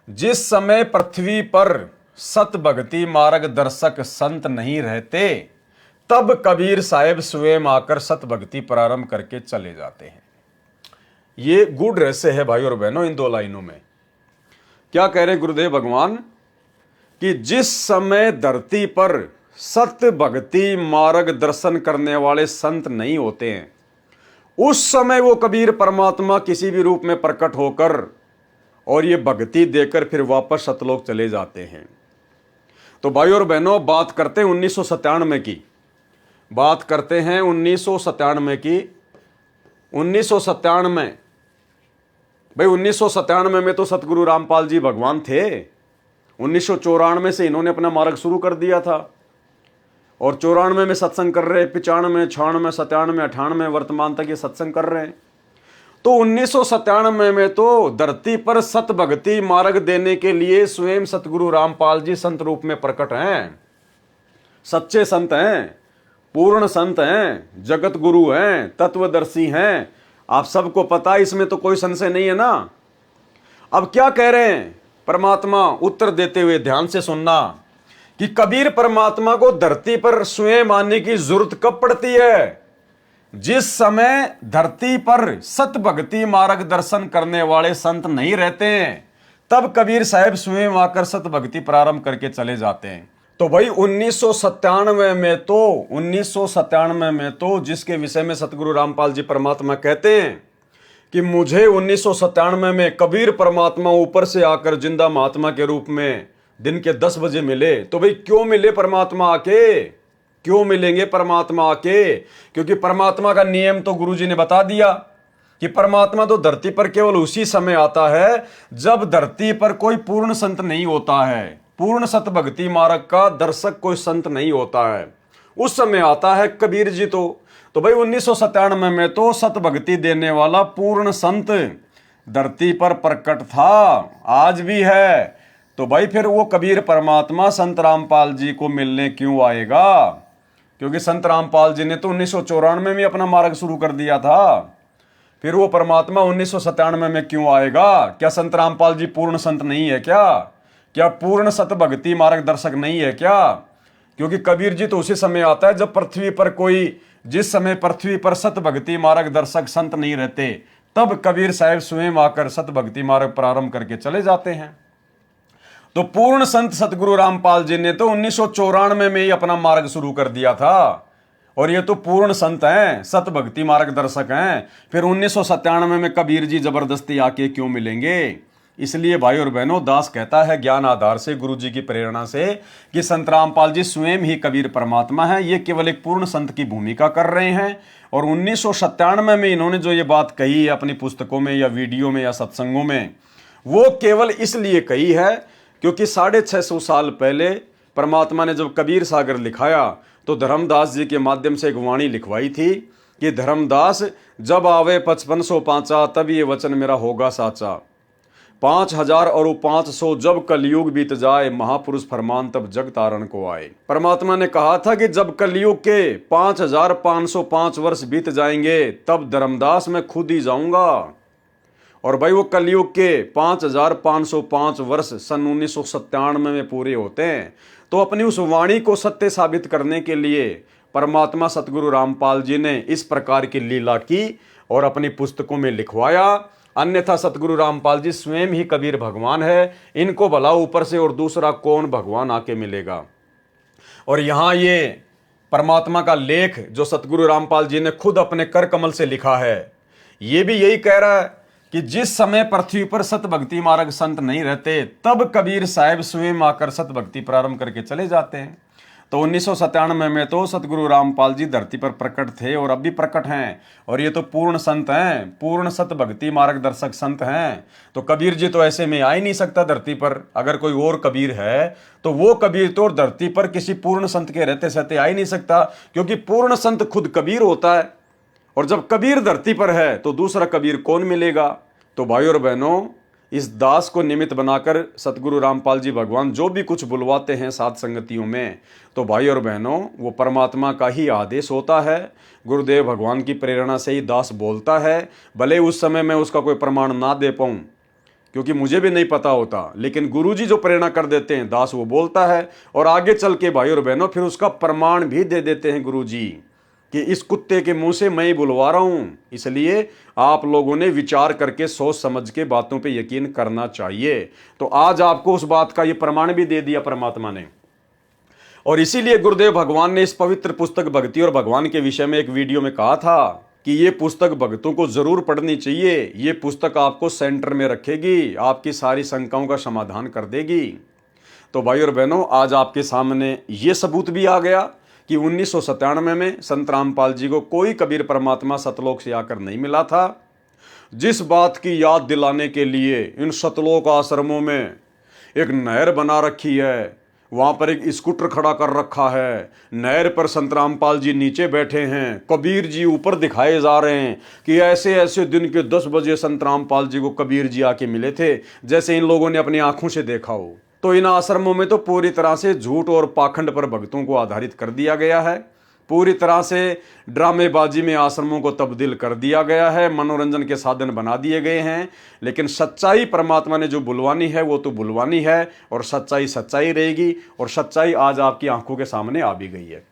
जिस समय पृथ्वी पर सत भक्ति मार्ग दर्शक संत नहीं रहते, तब कबीर साहेब स्वयं आकर सत भक्ति प्रारंभ करके चले जाते हैं। ये गूढ़ रहस्य है भाई और बहनों इन दो लाइनों में। क्या कह रहे गुरुदेव भगवान कि जिस समय धरती पर सत्य भक्ति मार्ग दर्शन करने वाले संत नहीं होते हैं, उस समय वो कबीर परमात्मा किसी भी रूप में प्रकट होकर और ये भक्ति देकर फिर वापस सतलोक चले जाते हैं। तो भाई और बहनों बात करते हैं 1997 की, बात करते हैं 1997 की। 1997 भाई 1997 में तो सतगुरु रामपाल जी भगवान थे। 1994 से इन्होंने अपना मार्ग शुरू कर दिया था और 94 में सत्संग कर रहे, 95, 96, 97, 98 वर्तमान तक ये सत्संग कर रहे हैं। तो 1997 में तो धरती पर सत भक्ति मार्ग देने के लिए स्वयं सतगुरु रामपाल जी संत रूप में प्रकट हैं। सच्चे संत हैं, पूर्ण संत हैं, जगत गुरु हैं, तत्वदर्शी हैं। आप सबको पता है, इसमें तो कोई संशय नहीं है ना। अब क्या कह रहे हैं परमात्मा? उत्तर देते हुए ध्यान से सुनना कि कबीर परमात्मा को धरती पर स्वयं आने की जरूरत कब पड़ती है? जिस समय धरती पर सत भक्ति मार्ग दर्शन करने वाले संत नहीं रहते हैं, तब कबीर साहब स्वयं आकर सत भक्ति प्रारंभ करके चले जाते हैं। तो भाई 1997 में तो जिसके विषय में सतगुरु रामपाल जी परमात्मा कहते हैं कि मुझे 1997 में कबीर परमात्मा ऊपर से आकर जिंदा महात्मा के रूप में दिन के 10 बजे मिले। तो भाई क्यों मिले परमात्मा आके? क्यों मिलेंगे परमात्मा आके? क्योंकि परमात्मा का नियम तो गुरुजी ने बता दिया कि परमात्मा तो धरती पर केवल उसी समय आता है जब धरती पर कोई पूर्ण संत नहीं होता है, पूर्ण सत भक्ति मार्ग का दर्शक कोई संत नहीं होता है, उस समय आता है कबीर जी। तो भाई 1997 में तो सत भक्ति देने वाला पूर्ण संत धरती पर प्रकट था, आज भी है। तो भाई फिर वो कबीर परमात्मा संत रामपाल जी को मिलने क्यों आएगा? क्योंकि संत रामपाल जी ने तो 1994 में अपना मार्ग शुरू कर दिया था। फिर वो परमात्मा 1997 में क्यों आएगा? क्या संत रामपाल जी पूर्ण संत नहीं है क्या? क्या पूर्ण सत भक्ति मार्ग दर्शक नहीं है क्या? क्योंकि कबीर जी तो उसी समय आता है जब पृथ्वी पर जिस समय पृथ्वी पर सत भक्ति मार्ग दर्शक संत नहीं रहते, तब कबीर साहब स्वयं आकर सत भक्ति मार्ग प्रारंभ करके चले जाते हैं। तो पूर्ण संत सतगुरु रामपाल जी ने तो 1994 में ही अपना मार्ग शुरू कर दिया था और ये तो पूर्ण संत हैं, सत भक्ति मार्ग दर्शक हैं। फिर 1997 में कबीर जी जबरदस्ती आके क्यों मिलेंगे? इसलिए भाई और बहनों दास कहता है ज्ञान आधार से, गुरु जी की प्रेरणा से, कि संत रामपाल जी स्वयं ही कबीर परमात्मा है। ये केवल एक पूर्ण संत की भूमिका कर रहे हैं और 1997 में इन्होंने जो ये बात कही है अपनी पुस्तकों में या वीडियो में या सत्संगों में, वो केवल इसलिए कही है क्योंकि 650 साल पहले परमात्मा ने जब कबीर सागर लिखाया तो धर्मदास जी के माध्यम से एक वाणी लिखवाई थी कि धर्मदास जब आवे 5500 पांचा, तब ये वचन मेरा होगा साचा। 5000 और 500 जब कलयुग बीत जाए, महापुरुष फरमान तब जग तारण को आए। परमात्मा ने कहा था कि जब कलयुग के 5505 वर्ष बीत जाएंगे, तब धर्मदास मैं खुद ही जाऊंगा। और भाई वो कलयुग के 5505 वर्ष सन 1997 में पूरे होते हैं। तो अपनी उस वाणी को सत्य साबित करने के लिए परमात्मा सतगुरु रामपाल जी ने इस प्रकार की लीला की और अपनी पुस्तकों में लिखवाया। अन्यथा सतगुरु रामपाल जी स्वयं ही कबीर भगवान है, इनको भला ऊपर से और दूसरा कौन भगवान आके मिलेगा। और यहाँ ये परमात्मा का लेख जो सतगुरु रामपाल जी ने खुद अपने कर कमल से लिखा है, ये भी यही कह रहा है कि जिस समय पृथ्वी पर सत भक्ति मार्ग संत नहीं रहते, तब कबीर साहब स्वयं आकर सत भक्ति प्रारंभ करके चले जाते हैं। तो 1997 में तो सतगुरु रामपाल जी धरती पर प्रकट थे और अब भी प्रकट हैं, और ये तो पूर्ण संत हैं, पूर्ण सत भक्ति मार्गदर्शक संत हैं। तो कबीर जी तो ऐसे में आ ही नहीं सकता धरती पर। अगर कोई और कबीर है तो वो कबीर तो धरती पर किसी पूर्ण संत के रहते सहते आ ही नहीं सकता, क्योंकि पूर्ण संत खुद कबीर होता है। और जब कबीर धरती पर है तो दूसरा कबीर कौन मिलेगा? तो भाई और बहनों, इस दास को निमित्त बनाकर सतगुरु रामपाल जी भगवान जो भी कुछ बुलवाते हैं साध संगतियों में, तो भाई और बहनों वो परमात्मा का ही आदेश होता है। गुरुदेव भगवान की प्रेरणा से ही दास बोलता है। भले उस समय मैं उसका कोई प्रमाण ना दे पाऊँ, क्योंकि मुझे भी नहीं पता होता, लेकिन गुरुजी जो प्रेरणा कर देते हैं, दास वो बोलता है और आगे चल के भाई और बहनों फिर उसका प्रमाण भी दे देते हैं गुरुजी कि इस कुत्ते के मुंह से मैं ही बुलवा रहा हूं। इसलिए आप लोगों ने विचार करके सोच समझ के बातों पे यकीन करना चाहिए। तो आज आपको उस बात का ये प्रमाण भी दे दिया परमात्मा ने। और इसीलिए गुरुदेव भगवान ने इस पवित्र पुस्तक भक्ति और भगवान के विषय में एक वीडियो में कहा था कि ये पुस्तक भक्तों को जरूर पढ़नी चाहिए। ये पुस्तक आपको सेंटर में रखेगी, आपकी सारी शंकाओं का समाधान कर देगी। तो भाई और बहनों, आज आपके सामने ये सबूत भी आ गया कि 1997 में संत रामपाल जी को कोई कबीर परमात्मा सतलोक से आकर नहीं मिला था। जिस बात की याद दिलाने के लिए इन सतलोक आश्रमों में एक नहर बना रखी है, वहां पर एक स्कूटर खड़ा कर रखा है, नहर पर संत रामपाल जी नीचे बैठे हैं, कबीर जी ऊपर दिखाए जा रहे हैं कि ऐसे ऐसे दिन के 10 बजे संत रामपाल जी को कबीर जी आके मिले थे, जैसे इन लोगों ने अपनी आंखों से देखा हो। तो इन आश्रमों में तो पूरी तरह से झूठ और पाखंड पर भक्तों को आधारित कर दिया गया है। पूरी तरह से ड्रामेबाजी में आश्रमों को तब्दील कर दिया गया है, मनोरंजन के साधन बना दिए गए हैं। लेकिन सच्चाई परमात्मा ने जो बुलवानी है वो तो बुलवानी है, और सच्चाई सच्चाई रहेगी। और सच्चाई आज आपकी आंखों के सामने आ भी गई है।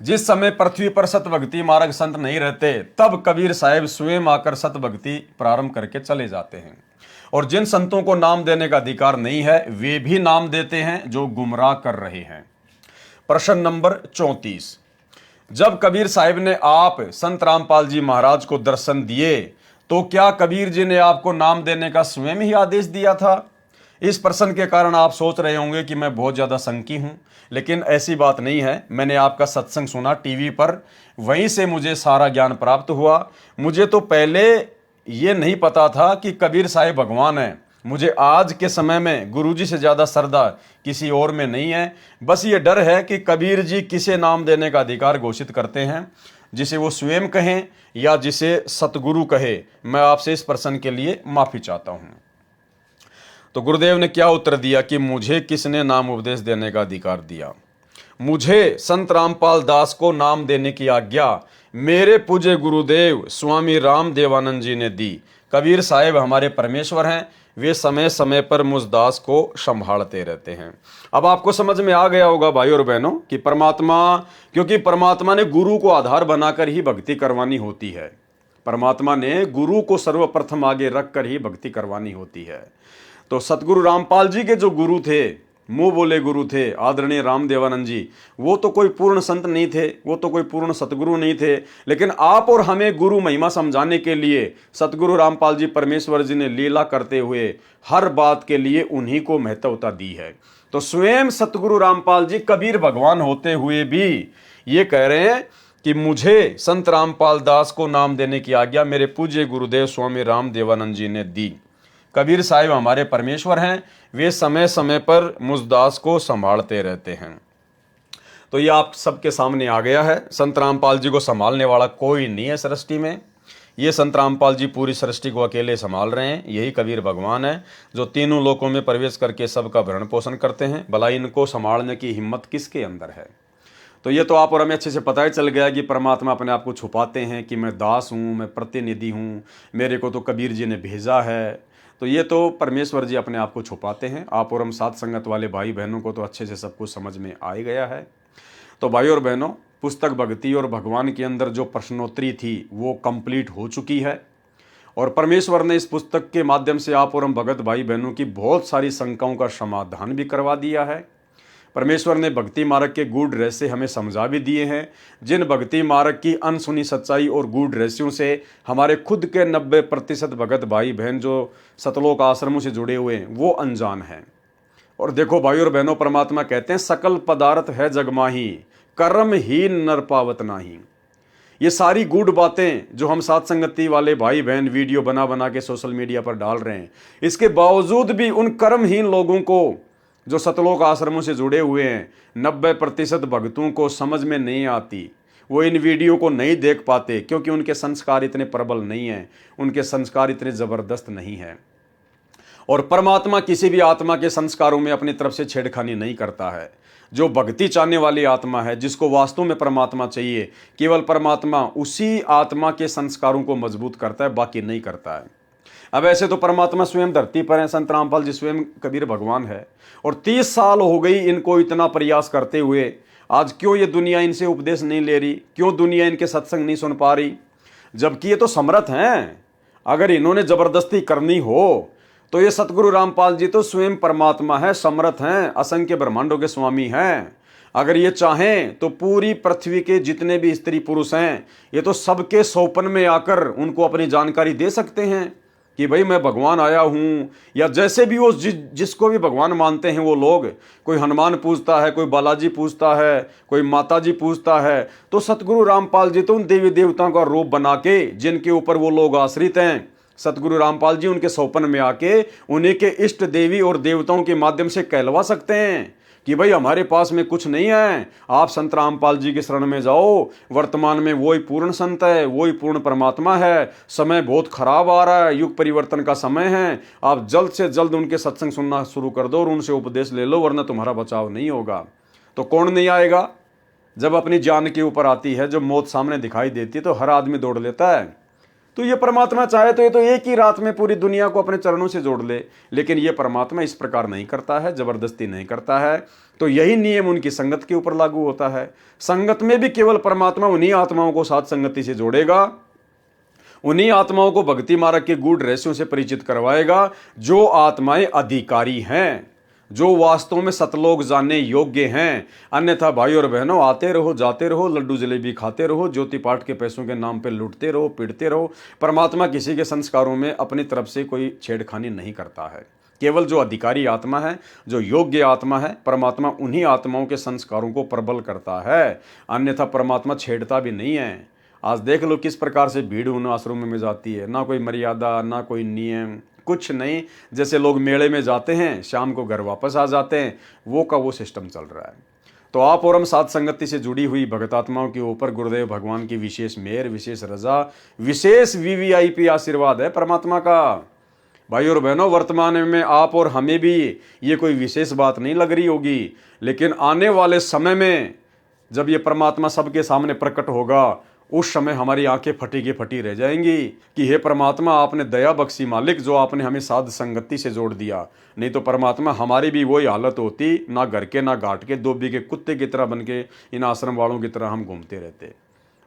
जिस समय पृथ्वी पर सत भक्ति मार्ग संत नहीं रहते, तब कबीर साहब स्वयं आकर सत भक्ति प्रारंभ करके चले जाते हैं। और जिन संतों को नाम देने का अधिकार नहीं है, वे भी नाम देते हैं जो गुमराह कर रहे हैं। प्रश्न नंबर 34, जब कबीर साहिब ने आप संत रामपाल जी महाराज को दर्शन दिए, तो क्या कबीर जी ने आपको नाम देने का स्वयं ही आदेश दिया था? इस प्रश्न के कारण आप सोच रहे होंगे कि मैं बहुत ज़्यादा शंकी हूं, लेकिन ऐसी बात नहीं है। मैंने आपका सत्संग सुना टीवी पर, वहीं से मुझे सारा ज्ञान प्राप्त हुआ। मुझे तो पहले ये नहीं पता था कि कबीर साहिब भगवान है। मुझे आज के समय में गुरुजी से ज़्यादा श्रद्धा किसी और में नहीं है। बस ये डर है कि कबीर जी किसे नाम देने का अधिकार घोषित करते हैं, जिसे वो स्वयं कहें या जिसे सतगुरु कहे। मैं आपसे इस प्रश्न के लिए माफ़ी चाहता हूँ। तो गुरुदेव ने क्या उत्तर दिया कि मुझे किसने नाम उपदेश देने का अधिकार दिया? मुझे संत रामपाल दास को नाम देने की आज्ञा मेरे पूज्य गुरुदेव स्वामी राम देवानंद जी ने दी। कबीर साहिब हमारे परमेश्वर हैं, वे समय समय पर मुझ दास को संभालते रहते हैं। अब आपको समझ में आ गया होगा भाई और बहनों कि क्योंकि परमात्मा ने गुरु को आधार बनाकर ही भक्ति करवानी होती है। परमात्मा ने गुरु को सर्वप्रथम आगे रखकर ही भक्ति करवानी होती है। तो सतगुरु रामपाल जी के जो गुरु थे, मुंह बोले गुरु थे, आदरणीय राम देवानंद जी, वो तो कोई पूर्ण संत नहीं थे, वो तो कोई पूर्ण सतगुरु नहीं थे। लेकिन आप और हमें गुरु महिमा समझाने के लिए सतगुरु रामपाल जी परमेश्वर जी ने लीला करते हुए हर बात के लिए उन्हीं को महत्वता दी है। तो स्वयं सतगुरु रामपाल जी कबीर भगवान होते हुए भी ये कह रहे हैं कि मुझे संत रामपाल दास को नाम देने की आज्ञा मेरे पूज्य गुरुदेव स्वामी राम देवानंद जी ने दी। कबीर साहिब हमारे परमेश्वर हैं, वे समय समय पर मुझ दास को संभालते रहते हैं। तो ये आप सबके सामने आ गया है। संत रामपाल जी को संभालने वाला कोई नहीं है सृष्टि में। ये संत रामपाल जी पूरी सृष्टि को अकेले संभाल रहे हैं। यही कबीर भगवान है जो तीनों लोकों में प्रवेश करके सबका भरण पोषण करते हैं। भला इनको संभालने की हिम्मत किसके अंदर है? तो ये तो आप और हमें अच्छे से पता ही चल गया कि परमात्मा अपने आप को छुपाते हैं कि मैं दास हूँ, मैं प्रतिनिधि हूँ, मेरे को तो कबीर जी ने भेजा है। तो ये तो परमेश्वर जी अपने आप को छुपाते हैं। आप और हम साथ संगत वाले भाई बहनों को तो अच्छे से सब कुछ समझ में आ ही गया है। तो भाई और बहनों, पुस्तक भक्ति और भगवान के अंदर जो प्रश्नोत्तरी थी वो कंप्लीट हो चुकी है, और परमेश्वर ने इस पुस्तक के माध्यम से आप और हम भगत भाई बहनों की बहुत सारी शंकाओं का समाधान भी करवा दिया है। परमेश्वर ने भक्ति मार्ग के गूढ़ रहस्य हमें समझा भी दिए हैं, जिन भक्ति मार्ग की अनसुनी सच्चाई और गूढ़ रहस्यों से हमारे खुद के 90% भगत भाई बहन जो सतलोक आश्रमों से जुड़े हुए हैं वो अनजान हैं। और देखो भाई और बहनों, परमात्मा कहते हैं सकल पदार्थ है जगमाही, कर्म ही नर पावत नाही। ये सारी गूढ़ बातें जो हम साथ संगति वाले भाई बहन वीडियो बना बना के सोशल मीडिया पर डाल रहे हैं, इसके बावजूद भी उन कर्महीन लोगों को जो सतलोक आश्रमों से जुड़े हुए हैं 90% भक्तों को समझ में नहीं आती। वो इन वीडियो को नहीं देख पाते क्योंकि उनके संस्कार इतने प्रबल नहीं हैं, उनके संस्कार इतने ज़बरदस्त नहीं हैं। और परमात्मा किसी भी आत्मा के संस्कारों में अपनी तरफ से छेड़खानी नहीं करता है। जो भक्ति चाहने वाली आत्मा है, जिसको वास्तव में परमात्मा चाहिए, केवल परमात्मा उसी आत्मा के संस्कारों को मजबूत करता है, बाकी नहीं करता है। अब ऐसे तो परमात्मा स्वयं धरती पर हैं, संत रामपाल जी स्वयं कबीर भगवान है, और 30 साल हो गई इनको इतना प्रयास करते हुए। आज क्यों ये दुनिया इनसे उपदेश नहीं ले रही, क्यों दुनिया इनके सत्संग नहीं सुन पा रही, जबकि ये तो समर्थ हैं। अगर इन्होंने जबरदस्ती करनी हो तो ये सतगुरु रामपाल जी तो स्वयं परमात्मा है, समर्थ हैं, असंख्य ब्रह्मांडों के स्वामी हैं। अगर ये चाहें तो पूरी पृथ्वी के जितने भी स्त्री पुरुष हैं, ये तो सबके सौपन में आकर उनको अपनी जानकारी दे सकते हैं कि भाई मैं भगवान आया हूँ। या जैसे भी वो जिसको भी भगवान मानते हैं वो लोग, कोई हनुमान पूजता है, कोई बालाजी पूजता है, कोई माता जी पूजता है, तो सतगुरु रामपाल जी तो उन देवी देवताओं का रूप बना के जिनके ऊपर वो लोग आश्रित हैं, सतगुरु रामपाल जी उनके सौपन में आके उन्हीं के इष्ट देवी और देवताओं के माध्यम से कहलवा सकते हैं कि भाई हमारे पास में कुछ नहीं है, आप संत रामपाल जी के शरण में जाओ। वर्तमान में वही पूर्ण संत है, वही पूर्ण परमात्मा है। समय बहुत खराब आ रहा है, युग परिवर्तन का समय है, आप जल्द से जल्द उनके सत्संग सुनना शुरू कर दो और उनसे उपदेश ले लो, वरना तुम्हारा बचाव नहीं होगा। तो कौन नहीं आएगा? जब अपनी जान के ऊपर आती है, जब मौत सामने दिखाई देती है, तो हर आदमी दौड़ लेता है। तो ये परमात्मा चाहे तो ये तो एक ही रात में पूरी दुनिया को अपने चरणों से जोड़ ले, लेकिन ये परमात्मा इस प्रकार नहीं करता है, जबरदस्ती नहीं करता है। तो यही नियम उनकी संगत के ऊपर लागू होता है। संगत में भी केवल परमात्मा उन्हीं आत्माओं को साथ संगति से जोड़ेगा, उन्हीं आत्माओं को भक्ति मार्ग के गूढ़ रहस्यों से परिचित करवाएगा जो आत्माएं अधिकारी हैं, जो वास्तव में सतलोक जानने योग्य हैं। अन्यथा भाई और बहनों, आते रहो जाते रहो, लड्डू जलेबी खाते रहो, ज्योति पाठ के पैसों के नाम पे लूटते रहो, पीटते रहो। परमात्मा किसी के संस्कारों में अपनी तरफ से कोई छेड़खानी नहीं करता है। केवल जो अधिकारी आत्मा है, जो योग्य आत्मा है, परमात्मा उन्हीं आत्माओं के संस्कारों को प्रबल करता है, अन्यथा परमात्मा छेड़ता भी नहीं है। आज देख लो किस प्रकार से भीड़ उन आश्रमों में जाती है, ना कोई मर्यादा, ना कोई नियम, कुछ नहीं। जैसे लोग मेले में जाते हैं, शाम को घर वापस आ जाते हैं, वो का वो सिस्टम चल रहा है। तो आप और हम साथ संगति से जुड़ी हुई भगत आत्माओं के ऊपर गुरुदेव भगवान की विशेष मेहर, विशेष रजा, विशेष वीवीआईपी आशीर्वाद है परमात्मा का। भाई और बहनों, वर्तमान में आप और हमें भी ये कोई विशेष बात नहीं लग रही होगी, लेकिन आने वाले समय में जब ये परमात्मा सबके सामने प्रकट होगा, उस समय हमारी आंखें फटी की फटी रह जाएंगी कि हे परमात्मा, आपने दया बख्शी मालिक, जो आपने हमें साध संगति से जोड़ दिया। नहीं तो परमात्मा हमारी भी वही हालत होती, ना घर के ना घाट के, धोबी के कुत्ते की तरह बन के इन आश्रम वालों की तरह हम घूमते रहते।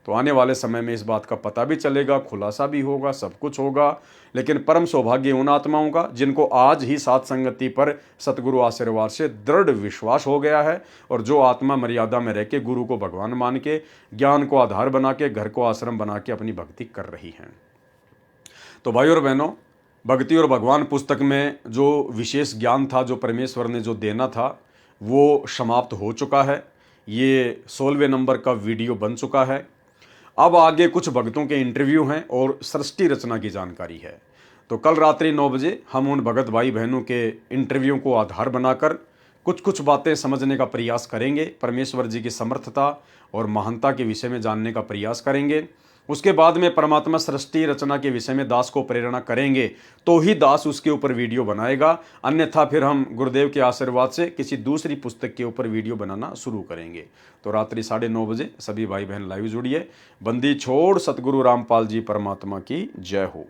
तो आने वाले समय में इस बात का पता भी चलेगा, खुलासा भी होगा, सब कुछ होगा। लेकिन परम सौभाग्य उन आत्माओं का जिनको आज ही साथ संगति पर सतगुरु आशीर्वाद से दृढ़ विश्वास हो गया है, और जो आत्मा मर्यादा में रह के गुरु को भगवान मान के, ज्ञान को आधार बना के, घर को आश्रम बना के अपनी भक्ति कर रही हैं। तो भाई और बहनों, भक्ति और भगवान पुस्तक में जो विशेष ज्ञान था, जो परमेश्वर ने जो देना था, वो समाप्त हो चुका है। ये 16वें नंबर का वीडियो बन चुका है। अब आगे कुछ भक्तों के इंटरव्यू हैं और सृष्टि रचना की जानकारी है। तो कल रात्रि 9 बजे हम उन भगत भाई बहनों के इंटरव्यू को आधार बनाकर कुछ बातें समझने का प्रयास करेंगे, परमेश्वर जी की समर्थता और महानता के विषय में जानने का प्रयास करेंगे। उसके बाद में परमात्मा सृष्टि रचना के विषय में दास को प्रेरणा करेंगे, तो ही दास उसके ऊपर वीडियो बनाएगा, अन्यथा फिर हम गुरुदेव के आशीर्वाद से किसी दूसरी पुस्तक के ऊपर वीडियो बनाना शुरू करेंगे। तो रात्रि 9:30 बजे सभी भाई बहन लाइव जुड़िए। बंदी छोड़ सतगुरु रामपाल जी परमात्मा की जय हो।